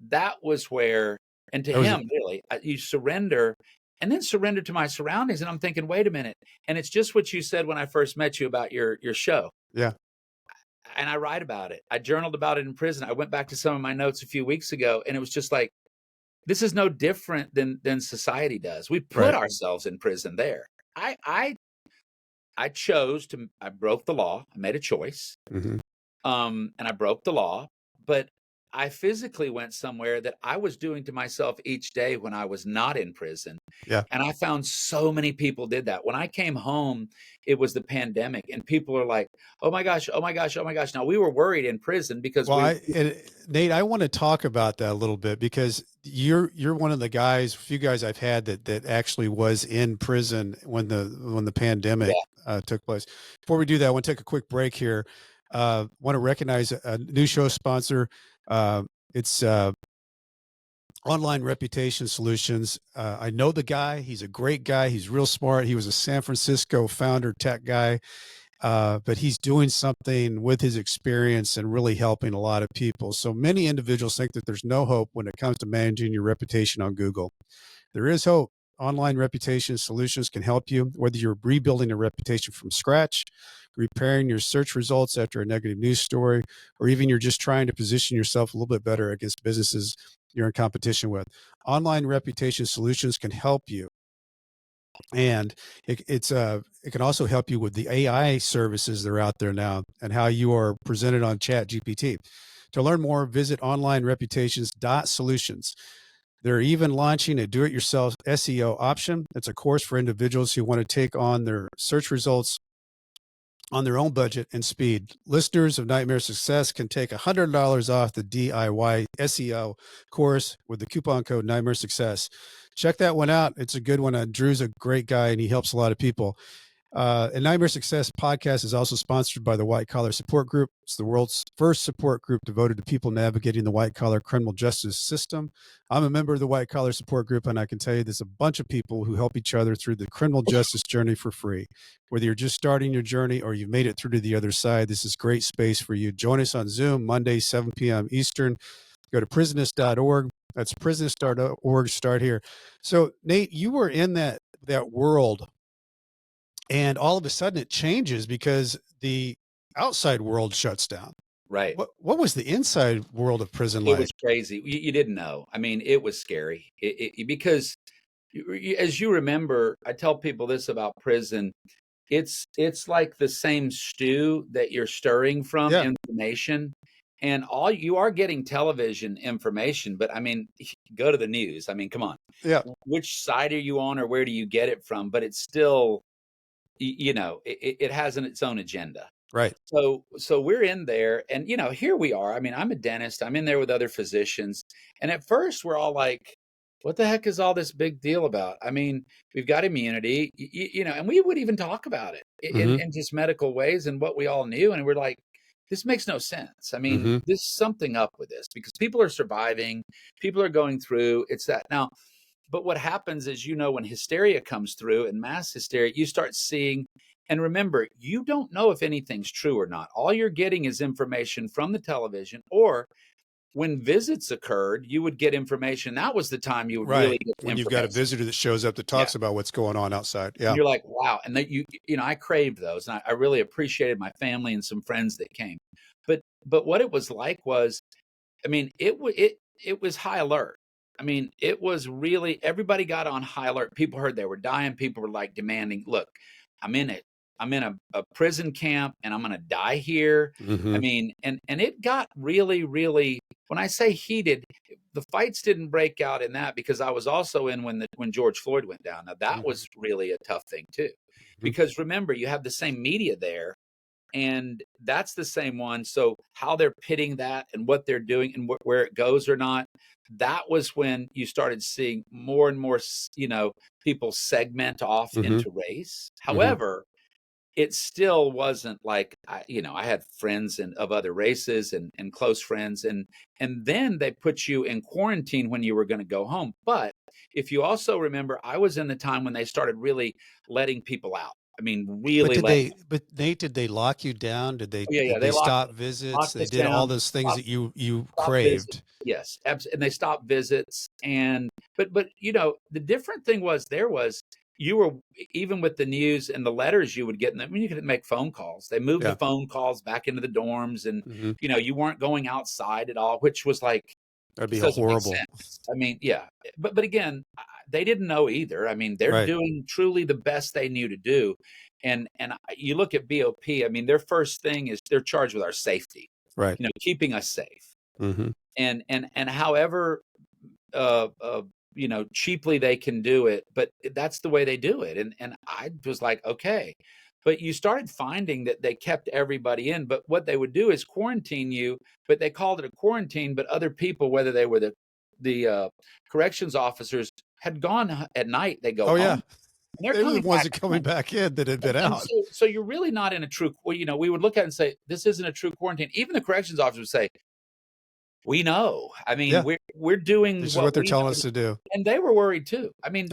that was where, and to That was, him, really, you surrender and then surrender to my surroundings. And I'm thinking, wait a minute. And it's just what you said when I first met you about your show. yeah. And I write about it. I journaled about it in prison. I went back to some of my notes a few weeks ago, and it was just like, this is no different than society does. We put Right. ourselves in prison there. I chose to. I broke the law. I made a choice, Hmm. and I broke the law. But I physically went somewhere that I was doing to myself each day when I was not in prison. Yeah. And I found so many people did that. When I came home, it was the pandemic, and people are like, "Oh my gosh, oh my gosh, oh my gosh." Now, we were worried in prison because Well, Nate, I want to talk about that a little bit because you're one of the few guys I've had that actually was in prison when the pandemic yeah, took place. Before we do that, I want to take a quick break here. Want to recognize a new show sponsor. It's Online Reputation Solutions. I know the guy. He's a great guy. He's real smart. He was a San Francisco founder tech guy. But he's doing something with his experience and really helping a lot of people. So many individuals think that there's no hope when it comes to managing your reputation on Google. There is hope. Online Reputation Solutions can help you, whether you're rebuilding a reputation from scratch, repairing your search results after a negative news story, or even you're just trying to position yourself a little bit better against businesses you're in competition with. Online Reputation Solutions can help you. And it can also help you with the AI services that are out there now and how you are presented on Chat GPT. To learn more, visit onlinereputations.solutions. They're even launching a do-it-yourself SEO option. It's a course for individuals who want to take on their search results on their own budget and speed. Listeners of Nightmare Success can take $100 off the DIY SEO course with the coupon code Nightmare Success. Check that one out. It's a good one. Drew's a great guy and he helps a lot of people. And Nightmare Success podcast is also sponsored by the White Collar Support Group. It's the world's first support group devoted to people navigating the white collar criminal justice system. I'm a member of the White Collar Support Group, and I can tell you there's a bunch of people who help each other through the criminal justice journey for free. Whether you're just starting your journey or you've made it through to the other side, this is great space for you. Join us on Zoom Monday, 7 p.m. Eastern. Go to prisonist.org. That's prisonist.org. Start here. So, Nate, you were in that world, and all of a sudden it changes because the outside world shuts down. right. What was the inside world of prison It like? was crazy. You didn't know. I mean, it was scary because as you remember, I tell people this about prison. It's like the same stew that you're stirring from Yeah. information, and all you are getting television information. But I mean, go to the news. I mean, come on, Yeah. which side are you on, or where do you get it from? But it's still, it has its own agenda. Right. So we're in there, and here we are. I mean, I'm a dentist. I'm in there with other physicians, and at first we're all like, "What the heck is all this big deal about?" I mean, we've got immunity, and we would even talk about it Mm-hmm. in just medical ways and what we all knew, and we're like, "This makes no sense." I mean, Mm-hmm. there's something up with this because people are surviving, people are going through. It's that now. But what happens is, when hysteria comes through and mass hysteria, you start seeing. And remember, you don't know if anything's true or not. All you're getting is information from the television, or when visits occurred, you would get information. That was the time you would really Right. get When you've got a information. visitor that shows up that Yeah. talks about what's going on outside. And Yeah. you're like, wow. And that I craved those. And I really appreciated my family and some friends that came. But what it was like was, I mean, it was high alert. I mean, it was really, everybody got on high alert. People heard they were dying. People were like demanding, look, I'm in it. I'm in a prison camp and I'm going to die here. Mm-hmm. I mean, and it got really, really, when I say heated, the fights didn't break out in that because I was also in when George Floyd went down. Now that was really a tough thing too, because remember, you have the same media there, and that's the same one. So how they're pitting that and what they're doing and where it goes or not, that was when you started seeing more and more, people segment off into race. However, it still wasn't like, I had friends of other races and close friends, and then they put you in quarantine when you were going to go home. But if you also remember, I was in the time when they started really letting people out. I mean, really letting. But Nate, did they lock you down? Oh, yeah, Did they they stop visits? locked They us did all down, those things that you stopped visits. craved. Yes, and they stopped visits. And but the different thing was you were, even with the news and the letters you would get, you could make phone calls. They moved the phone calls back into the dorms, and you weren't going outside at all, which was like, That'd be this doesn't make horrible. sense. I mean, yeah, but again, they didn't know either. I mean, they're doing truly the best they knew to do. And you look at BOP. I mean, their first thing is they're charged with our safety, Right. keeping us safe. And however, cheaply they can do it, but that's the way they do it. And I was like, okay. But you started finding that they kept everybody in, but what they would do is quarantine you, but they called it a quarantine, but other people, whether they were the corrections officers, had gone at night, they go home. Yeah. And they're They were the ones back coming back in that had been out. So you're really not in a true, we would look at it and say, this isn't a true quarantine. Even the corrections officers would say, we know. I mean, we're doing this is what they're telling us to do. And they were worried too. I mean,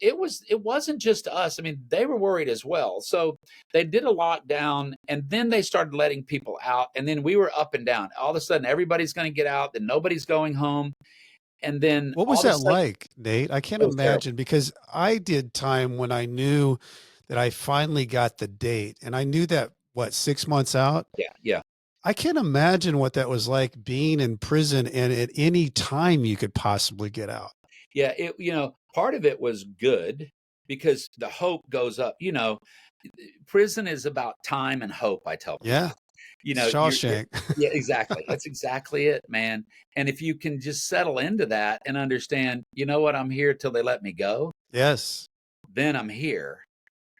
it wasn't just us. I mean, they were worried as well. So they did a lockdown, and then they started letting people out, and then we were up and down. All of a sudden, everybody's going to get out, then nobody's going home. And then what was that like, Nate? I can't imagine, because I did time when I knew that I finally got the date, and I knew that 6 months out. Yeah. I can't imagine what that was like, being in prison and at any time you could possibly get out. Yeah. Part of it was good because the hope goes up. Prison is about time and hope, I tell people. Yeah. Shawshank. Yeah, exactly. That's exactly it, man. And if you can just settle into that and understand, you know what, I'm here till they let me go. Yes. Then I'm here.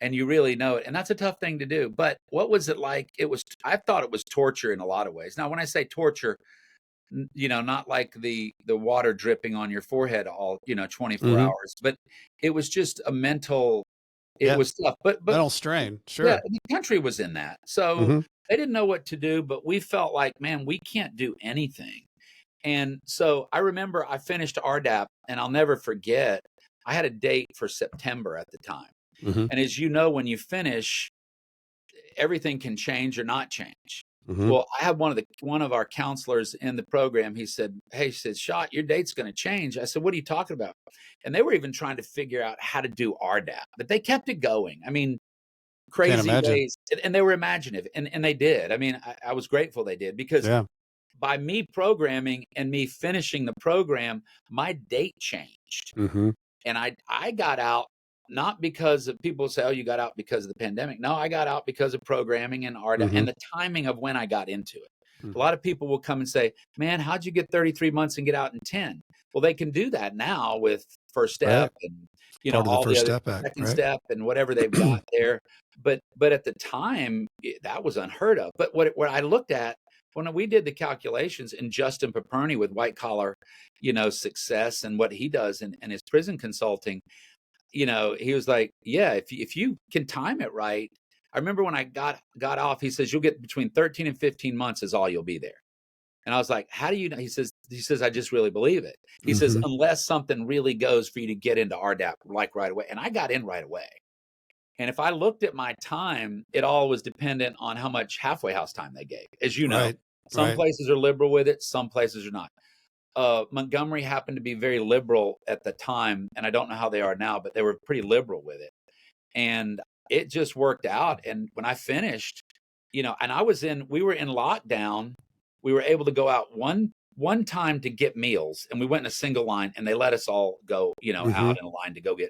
And you really know it. And that's a tough thing to do. But what was it like? I thought it was torture in a lot of ways. Now, when I say torture, not like the water dripping on your forehead all, 24 hours, but it was just a mental, it was tough. But mental strain. Sure. Yeah, the country was in that. So they didn't know what to do, but we felt like, man, we can't do anything. And so I remember I finished RDAP, and I'll never forget, I had a date for September at the time. And as you know, when you finish, everything can change or not change. Well, I had one of our counselors in the program. He said, Schott, your date's going to change. I said, what are you talking about? And they were even trying to figure out how to do RDAP, but they kept it going. I mean, crazy ways. And they were imaginative, and they did. I mean, I was grateful they did, because by me programming and me finishing the program, my date changed. And I got out. Not because of, people say, oh, you got out because of the pandemic. No, I got out because of programming and art and the timing of when I got into it. A lot of people will come and say, man, how'd you get 33 months and get out in 10? Well, they can do that now with First Step and, all the other Second Step and whatever they've got there. But at the time, that was unheard of. But what I looked at, when we did the calculations, and Justin Paperny with White Collar, Success and what he does in his prison consulting, he was like, yeah, if you can time it right. I remember when I got off, he says, you'll get between 13 and 15 months is all you'll be there. And I was like, how do you know? He says, I just really believe it. He says, unless something really goes for you to get into RDAP like right away. And I got in right away. And if I looked at my time, it all was dependent on how much halfway house time they gave. As you know, some places are liberal with it. Some places are not. Montgomery happened to be very liberal at the time, and I don't know how they are now, but they were pretty liberal with it. And it just worked out. And when I finished, and we were in lockdown. We were able to go out one time to get meals, and we went in a single line, and they let us all go, out in a line to go get,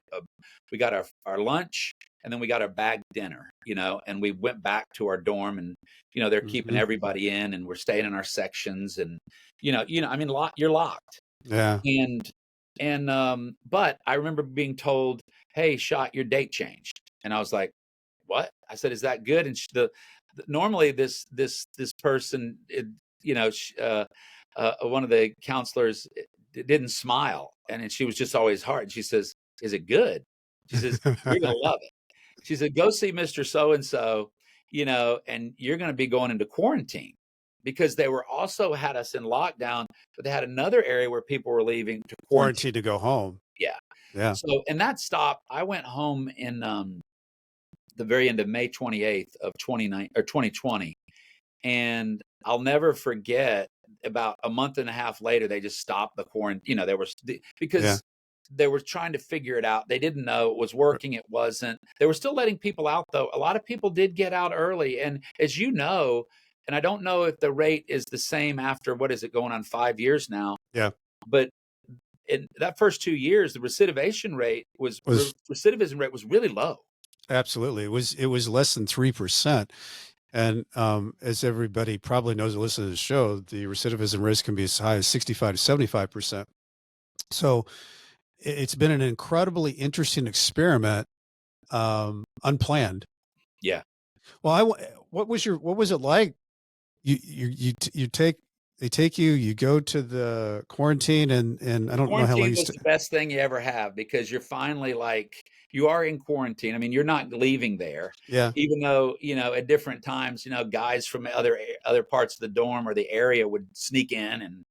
we got our lunch, and then we got our bag dinner, and we went back to our dorm, and, they're keeping everybody in, and we're staying in our sections, and, you're locked. Yeah. But I remember being told, "Hey, Schott, your date changed." And I was like, "What?" I said, "Is that good?" And normally this person, one of the counselors didn't smile, and she was just always hard. She says, "Is it good?" She says, "You're gonna love it." She said, "Go see Mr. So and so, and you're going to be going into quarantine." Because they were also had us in lockdown, but they had another area where people were leaving to quarantine. Quarantine to go home. Yeah. Yeah. So, and that stopped. I went home in the very end of May 28th of 2020. And I'll never forget, about a month and a half later, they just stopped the quarantine. Yeah. Because they were trying to figure it out. They didn't know it was working. It wasn't. They were still letting people out, though. A lot of people did get out early. And as you know, and I don't know if the rate is the same after, what is it, going on 5 years now? Yeah. But in that first 2 years, the recidivism rate was really low. Absolutely. It was less than 3%. And as everybody probably knows who listens to the show, the recidivism risk can be as high as 65 to 75%. So it's been an incredibly interesting experiment, unplanned. Yeah. Well, what was it like? They take you, you go to the quarantine, and I don't know how long Quarantine you was the best thing you ever have, because you're finally, like, you are in quarantine. I mean, you're not leaving there, Yeah. even though, at different times, guys from other parts of the dorm or the area would sneak in and,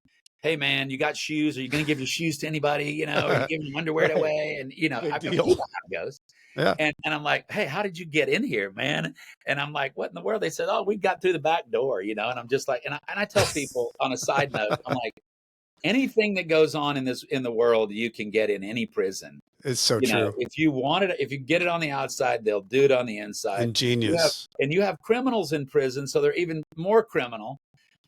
"Hey man, you got shoes? Are you going to give your shoes to anybody? Are you giving your underwear Right. away?" And, Big I mean, you deal. know how it goes. Yeah. And I'm like, "Hey, how did you get in here, man?" And I'm like, "What in the world?" They said, "Oh, we got through the back door," and I'm just like, and I tell people, on a side note, I'm like, anything that goes on in the world, you can get in any prison. It's so true. If you want it, if you get it on the outside, they'll do it on the inside. Ingenious. You have criminals in prison, so they're even more criminal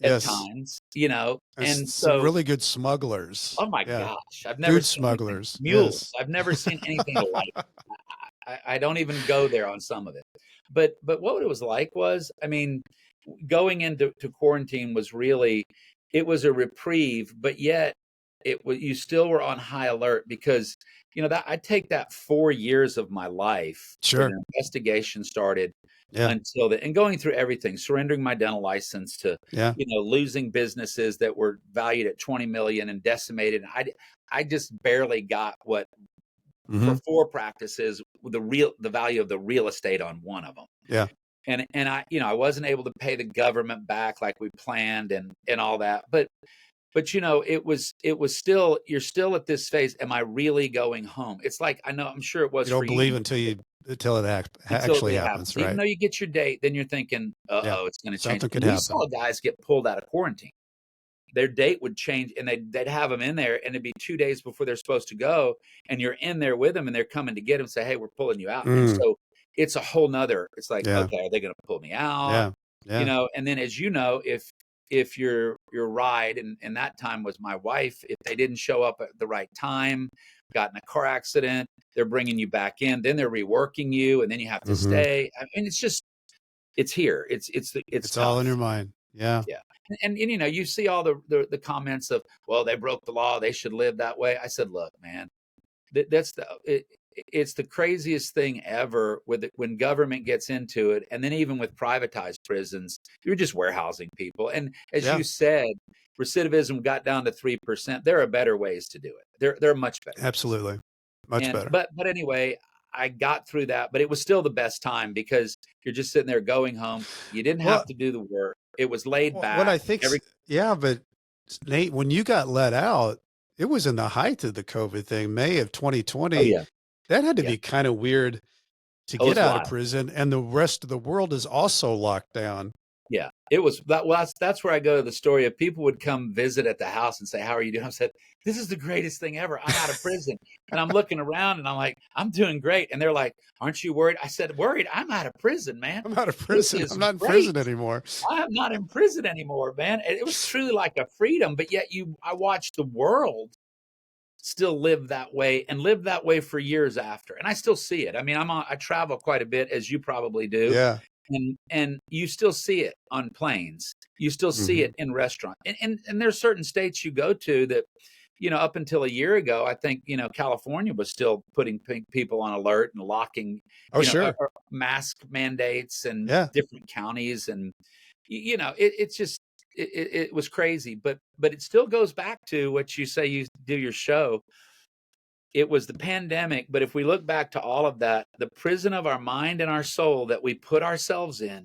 at Yes. times, And and some so, really good smugglers. oh my Yeah. gosh, I've never Food seen anything. smugglers. Mules, Yes. I've never seen anything like. I don't even go there on some of it, but what it was like was, I mean, going into quarantine was really, it was a reprieve, but yet you still were on high alert, because that I take that 4 years of my life from Sure. the investigation started Yeah. until and going through everything, surrendering my dental license, to Yeah. losing businesses that were valued at 20 million and decimated. I just barely got what, for Hmm. 4 practices, the value of the real estate on one of them. Yeah. And I, I wasn't able to pay the government back like we planned, and all that. But it was still, you're still at this phase. Am I really going home? It's like, I'm sure it was You for don't believe you, until it until actually it happens, happens. Even right? though you get your date, then you're thinking, Yeah. it's going to change. Something And could we happen. saw guys get pulled out of quarantine. Their date would change, and they'd have them in there, and it'd be 2 days before they're supposed to go, and you're in there with them, and they're coming to get them, say, "Hey, we're pulling you out." And Mm. so it's a whole nother. It's like, Yeah. okay, are they going to pull me out? Yeah. Yeah. And then, as you know, if your ride, and that time was my wife, if they didn't show up at the right time, got in a car accident, they're bringing you back in, then they're reworking you, and then you have to Hmm. stay. I mean, it's here. It's It's all in tough. your mind. Yeah. Yeah. And you see all the comments of, well, they broke the law, they should live that way. I said, look, man, it's the craziest thing ever when government gets into it. And then even with privatized prisons, you're just warehousing people. And as Yeah. you said, recidivism got down to 3%. There are better ways to do it. There are much better ways. Absolutely. Much And better. but anyway, I got through that, but it was still the best time, because you're just sitting there going home. You didn't have Well, to do the work. It was laid what back. I think, yeah, but Nate, when you got let out, it was in the height of the COVID thing, May of Oh 2020. yeah, That had to yeah. be kind of weird to Oh, get it's out of wild. prison, and the rest of the world is also locked down. Yeah, it was that. Well, that's where I go to the story of people would come visit at the house and say, "How are you doing?" I said, "This is the greatest thing ever. I'm out of prison," and I'm looking around and I'm like, "I'm doing great," and they're like, "Aren't you worried?" I said, "Worried? I'm out of prison, man. I'm out of This prison. I'm is not in great. prison anymore. I'm not in prison anymore, man." And it was truly like a freedom. But yet, I watched the world still live that way, and live that way for years after, and I still see it. I mean, I travel quite a bit, as you probably do, Yeah. and you still see it on planes, you still see Hmm. it in restaurants, and there's certain states you go to that up until a year ago, I think, California was still putting people on alert and locking, Oh, sure. mask mandates and Yeah. different counties. And, it's just, it was crazy, but it still goes back to what you say, you do your show. It was the pandemic. But if we look back to all of that, the prison of our mind and our soul that we put ourselves in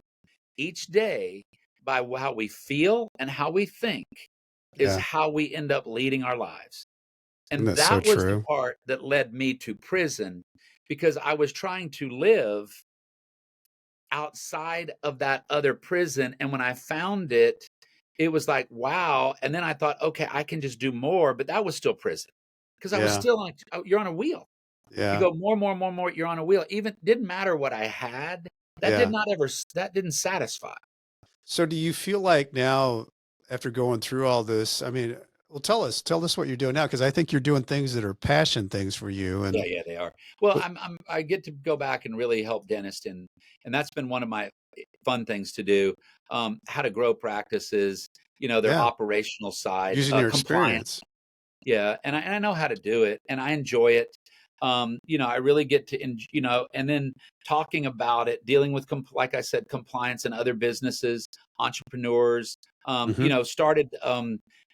each day by how we feel and how we think is Yeah. how we end up leading our lives. And And that's so that was the true. part that led me to prison, because I was trying to live outside of that other prison. And when I found it, it was like, wow. And then I thought, okay, I can just do more, but that was still prison, because I was Yeah. still like, you're on a wheel. You Yeah. go more, more, more, more, you're on a wheel. Even didn't matter what I had. Yeah. That didn't satisfy. So do you feel like now, after going through all this, I mean, well, tell us what you're doing now, because I think you're doing things that are passion things for you. Yeah, And yeah, they are. Well, what- I get to go back and really help dentists, and that's been one of my fun things to do. How to grow practices, their yeah, operational side, using your compliance. experience. Yeah, and I know how to do it, and I enjoy it. I really get to, and then talking about it, dealing with, like I said, compliance and other businesses, entrepreneurs. Hmm. Started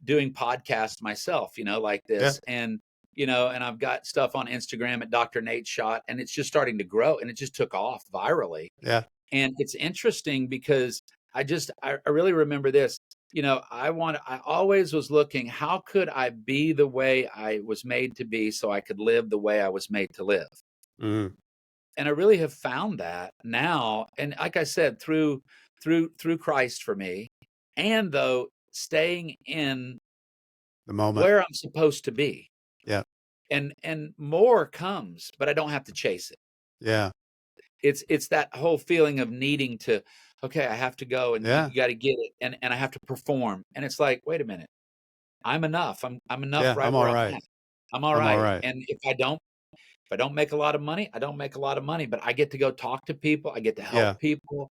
doing podcasts myself, like Yeah. this, and I've got stuff on Instagram at Dr. Nate Schott, and it's just starting to grow, and it just took off virally. Yeah. And it's interesting because I really remember this. I always was looking, how could I be the way I was made to be so I could live the way I was made to live? Hmm. And I really have found that now. And like I said, through Christ for me, and though staying in The moment. where I'm supposed to be. Yeah. And more comes, but I don't have to chase it. Yeah. It's that whole feeling of needing to, okay, I have to go, and Yeah. you got to get it, and I have to perform. And it's like, wait a minute, I'm enough. I'm enough Yeah. right I'm all where I'm right. at. I'm all I'm all right. right. And if I don't make a lot of money, I don't make a lot of money, but I get to go talk to people. I get to help Yeah. people.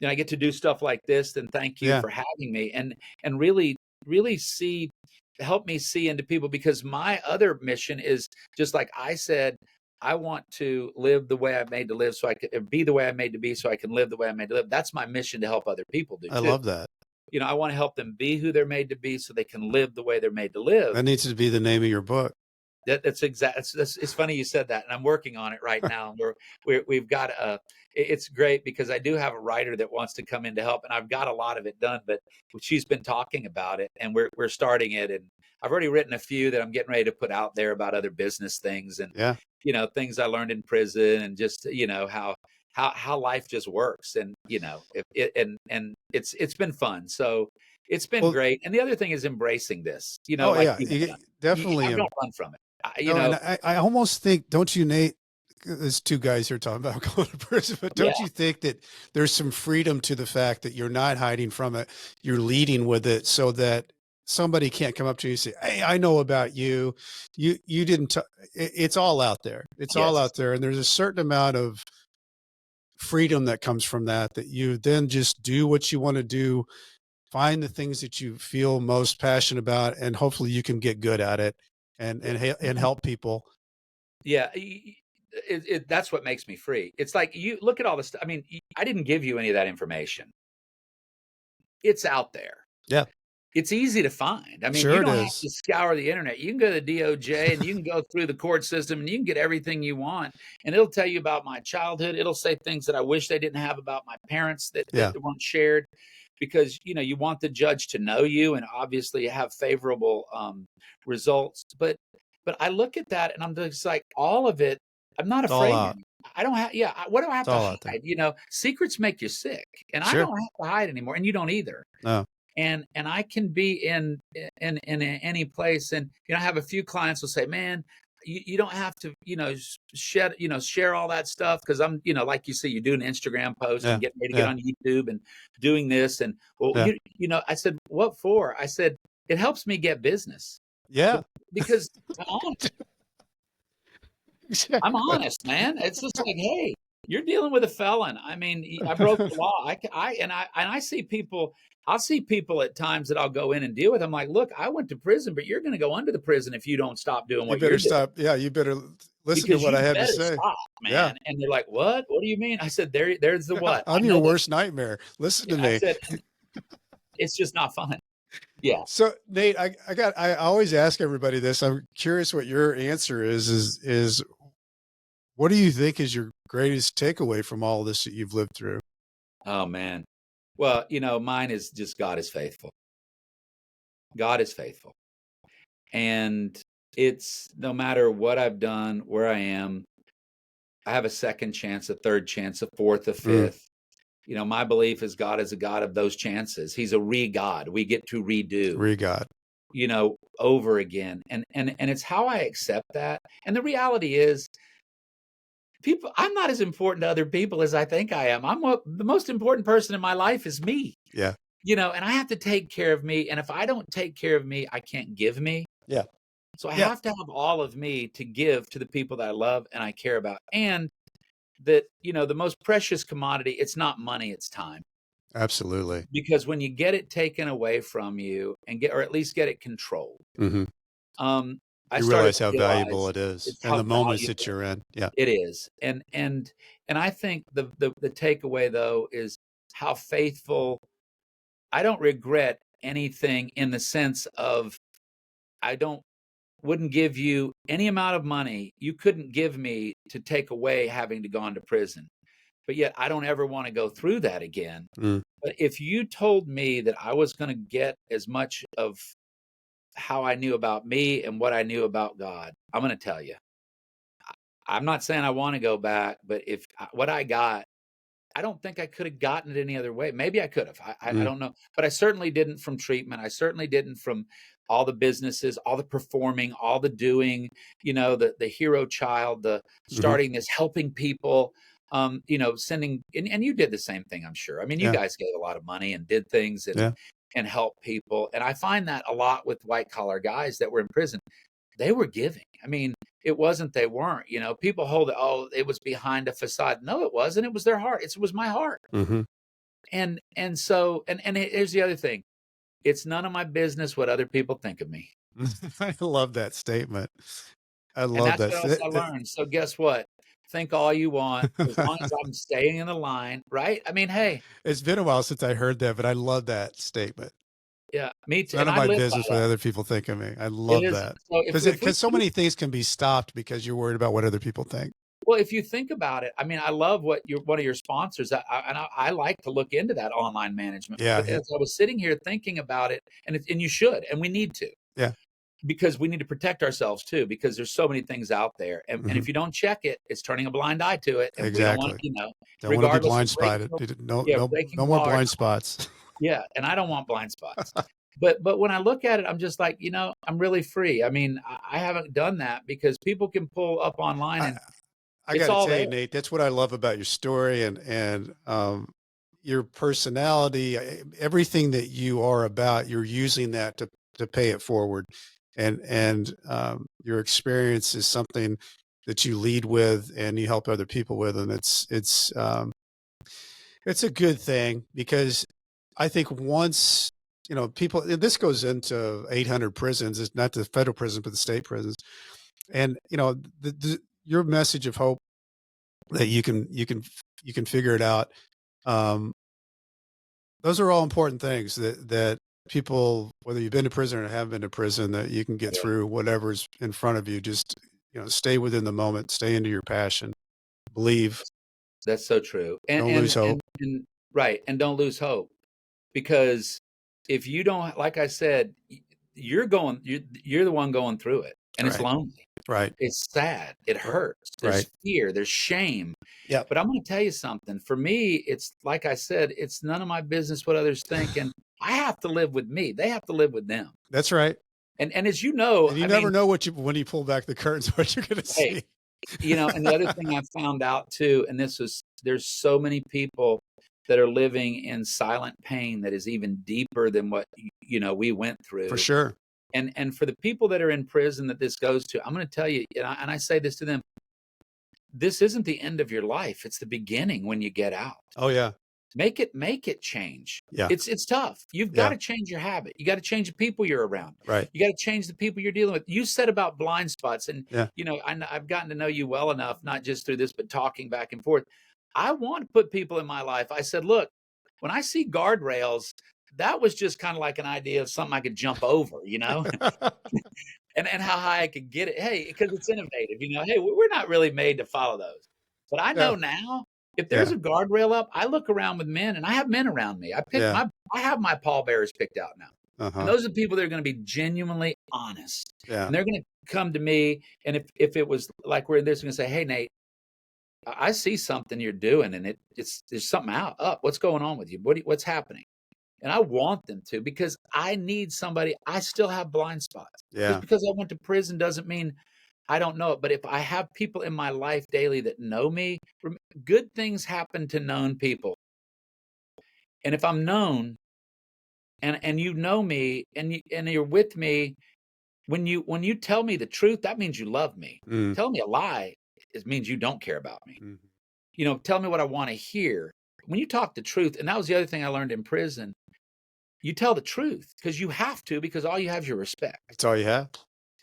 I get to do stuff like this. Then thank you Yeah. for having me, and really, really help me see into people, because my other mission is, just like I said, I want to live the way I'm made to live, so I can be the way I'm made to be, so I can live the way I'm made to live. That's my mission, to help other people do I too. love that. I want to help them be who they're made to be, so they can live the way they're made to live. That needs to be the name of your book. That's exact. It's funny you said that, and I'm working on it right now. We've got it's great, because I do have a writer that wants to come in to help, and I've got a lot of it done, but she's been talking about it, and we're starting it, and I've already written a few that I'm getting ready to put out there about other business things, and Yeah. things I learned in prison, and just how life just works, and and it's been fun. So it's been Well, great. And the other thing is embracing this, oh like yeah, you've you done. definitely I am. don't run from it. No, and I almost think, don't you, Nate? There's two guys here talking about going to prison, but Yeah, don't you think that there's some freedom to the fact that you're not hiding from it, you're leading with it, so that somebody can't come up to you and say, "Hey, I know about you. You didn't." It's all out there. It's all yes, out there, and there's a certain amount of freedom that comes from that. That you then just do what you want to do, find the things that you feel most passionate about, and hopefully you can get good at it, and help people. yeah. That's what makes me free. It's like, you look at all this. I mean, I didn't give you any of that information. It's out there. Yeah, It's easy to find. I mean, you sure it don't have is. to scour the internet. You can go to the DOJ, and you can go through the court system, and you can get everything you want. And it'll tell you about my childhood. It'll say things that I wish they didn't have about my parents, that Yeah. weren't shared, because you want the judge to know you, and obviously have favorable results. But I look at that, and I'm just like, all of it. I'm not It's all afraid out. anymore. I don't have. Yeah. What do I have It's to all out there. hide? Secrets make you sick, and I Sure. don't have to hide anymore, and you don't either. No. And I can be in any place. And I have a few clients will say, man, you don't have to share all that stuff, because I'm, like you see, you do an Instagram post Yeah. and get ready to get Yeah. on YouTube and doing this. And well, Yeah. I said, what for? I said, it helps me get business. Yeah. Because I'm honest. I'm Exactly. honest, man. It's just like, hey, You're dealing with a felon. I mean, I broke the law. I see people. I'll see people at times that I'll go in and deal with. I'm like, look, I went to prison, but you're going to go under the prison if you don't stop doing You what you're better doing. stop. Yeah, you better listen to Because what you I have to better say. stop, Yeah. man. And they're like, what? What do you mean? I said, there's the what. I I'm your know that. worst nightmare. Listen to I me. said, and it's just not fun. Yeah. So Nate, I always ask everybody this. I'm curious what your answer is what do you think is your greatest takeaway from all this that you've lived through? Oh man. Well, mine is just God is faithful. God is faithful. And it's no matter what I've done, where I am, I have a second chance, a third chance, a fourth, a Mm, fifth. My belief is God is a God of those chances. He's a re-God. We get to redo, God. over again. And it's how I accept that. And the reality is, I'm not as important to other people as I think I am. The most important person in my life is me. Yeah. And I have to take care of me. And if I don't take care of me, I can't give me. Yeah. So I Yeah. have to have all of me to give to the people that I love and I care about. And that, the most precious commodity, it's not money, it's time. Absolutely. Because when you get it taken away from you or at least get it controlled, Mm-hmm. I You started realize to how valuable realize it is it's and how the moments that valuable you're in. Yeah. it is. And I think the takeaway though is how faithful. I don't regret anything in the sense of I don't wouldn't give you any amount of money you couldn't give me to take away having to go into prison. But yet I don't ever want to go through that again. Mm, But if you told me that I was going to get as much of how I knew about me and what I knew about God, I'm going to tell you. I'm not saying I want to go back, but if what I got, I don't think I could have gotten it any other way. Maybe I could have. I mm, don't know. But I certainly didn't from treatment. I certainly didn't from all the businesses, all the performing, all the doing, the hero child, the hmm. starting this, helping people, sending, and you did the same thing, I'm sure. I mean, you Yeah. guys gave a lot of money and did things Yeah. and helped people. And I find that a lot with white collar guys that were in prison. They were giving. I mean, it wasn't they weren't. People hold it, oh, it was behind a facade. No, it wasn't. It was their heart. It was my heart. Mm-hmm. And here's the other thing. It's none of my business what other people think of me. I love that statement. I And love that's that. what else I learned. So guess what? Think all you want, as long as I'm staying in the line, right? I mean, hey, It's been a while since I heard that, but I love that statement. yeah, me It's too. none And of I my live by business what that. other people think of me. I It love is. that So if we because so many things can be stopped because you're worried about what other people think. well, if you think about it, I mean, I love what one of your sponsors, I like to look into that online management. Yeah. But as I was sitting here thinking about it, and you should, and we need to, Yeah. because we need to protect ourselves too, because there's so many things out there, and Hmm. if you don't check it, it's turning a blind eye to it, and we don't want, Exactly. Don't want to be regardless of blind spotted. No, yeah, no, breaking no the more law or blind not, spots. yeah, and I don't want blind spots. But when I look at it, I'm just like, I'm really free. I mean, I haven't done that because people can pull up online I, and I got it's to all tell there. you, Nate, that's what I love about your story and your personality, everything that you are about. You're using that to pay it forward, and your experience is something that you lead with and you help other people with, and it's a good thing because I think once people, and this goes into 800 prisons. It's not the federal prison, but the state prisons, and your message of hope that you can figure it out. Um, those are all important things that people, whether you've been to prison or haven't been to prison, that you can get Yeah, through whatever's in front of you. Just stay within the moment, stay into your passion, believe, that's so true. don't lose hope. And right, and don't lose hope, because if you don't, like I said, you're the one going through it, and it's Right, lonely. right, It's sad. It hurts. right. There's fear. There's shame. Yep, But I'm going to tell you something. For me, it's like I said, it's none of my business what others think, and I have to live with me. They have to live with them. that's right. And as you know, And you I never mean, know when you pull back the curtains, what you're going to hey, see. and the other thing I found out too, and there's so many people that are living in silent pain that is even deeper than what we went For through. sure. And for the people that are in prison that this goes to, I'm going to tell you, and I say this to them: this isn't the end of your life. It's the beginning when you get out. Oh yeah. Make it change. Yeah. It's tough. You've got to change your habit. You got to change the people you're around. Right. You got to change the people you're dealing with. You said about blind spots, and you know, I've gotten to know you well enough, not just through this, but talking back and forth. I want to put people in my life. I said, look, when I see guardrails, that was just kind of like an idea of something I could jump over, you know, and how high I could get it. Hey, because it's innovative, you know. Hey, we're not really made to follow those, but I know now. If there's a guardrail up, I look around with men, and I have men around me. I have my pallbearers picked out now. And those are people that are going to be genuinely honest. And they're going to come to me. And if it was like we're in this, going to say, hey, Nate, I see something you're doing, and there's something up. What's going on with you? What's happening? And I want them to, because I need somebody. I still have blind spots. Just because I went to prison doesn't mean I don't know it. But if I have people in my life daily that know me, good things happen to known people. And if I'm known and you know me and you're with me, when you tell me the truth, that means you love me. Tell me a lie, it means you don't care about me. You know, tell me what I want to hear. When you talk the truth, and that was the other thing I learned in prison, you tell the truth because you have to, because all you have is your respect. That's all you have.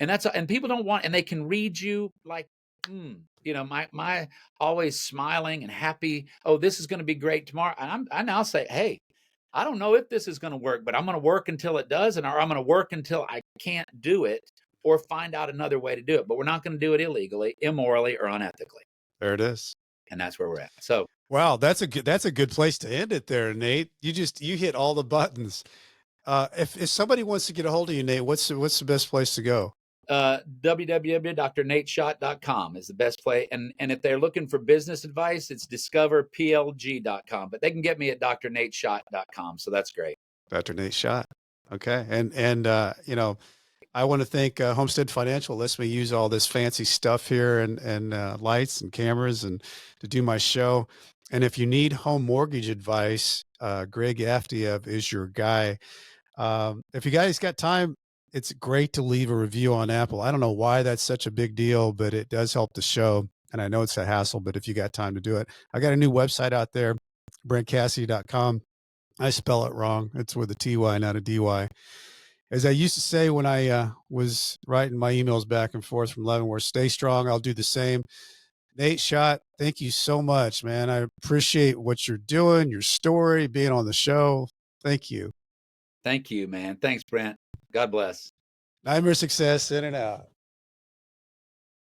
And people don't want, and they can read you like, you know, my always smiling and happy. Oh, this is going to be great tomorrow. And I now say, hey, I don't know if this is going to work, but I'm going to work until it does. Or I'm going to work until I can't do it, or find out another way to do it. But we're not going to do it illegally, immorally, or unethically. There it is. And that's where we're at. So, wow, that's a good place to end it there, Nate. You hit all the buttons. If somebody wants to get a hold of you, Nate, what's the best place to go? www.drnateschott.com is the best place. And if they're looking for business advice, it's discoverplg.com, but they can get me at drnateschott.com. So that's great. Dr. Nate Schott. Okay. And you know, I want to thank Homestead Financial lets me use all this fancy stuff here and lights and cameras and to do my show. And if you need home mortgage advice, Greg Aftiev is your guy. If you guys got time, it's great to leave a review on Apple. I don't know why that's such a big deal, but it does help the show. And I know it's a hassle, but if you got time to do it, I got a new website out there, BrentCassity.com. I spell it wrong. It's with a TY, not a DY. As I used to say when I was writing my emails back and forth from Leavenworth, stay strong. I'll do the same. Nate Schott, thank you so much, man. I appreciate what you're doing, your story, being on the show. Thank you. Thank you, man. Thanks, Brent. God bless. Nightmare success, in and out.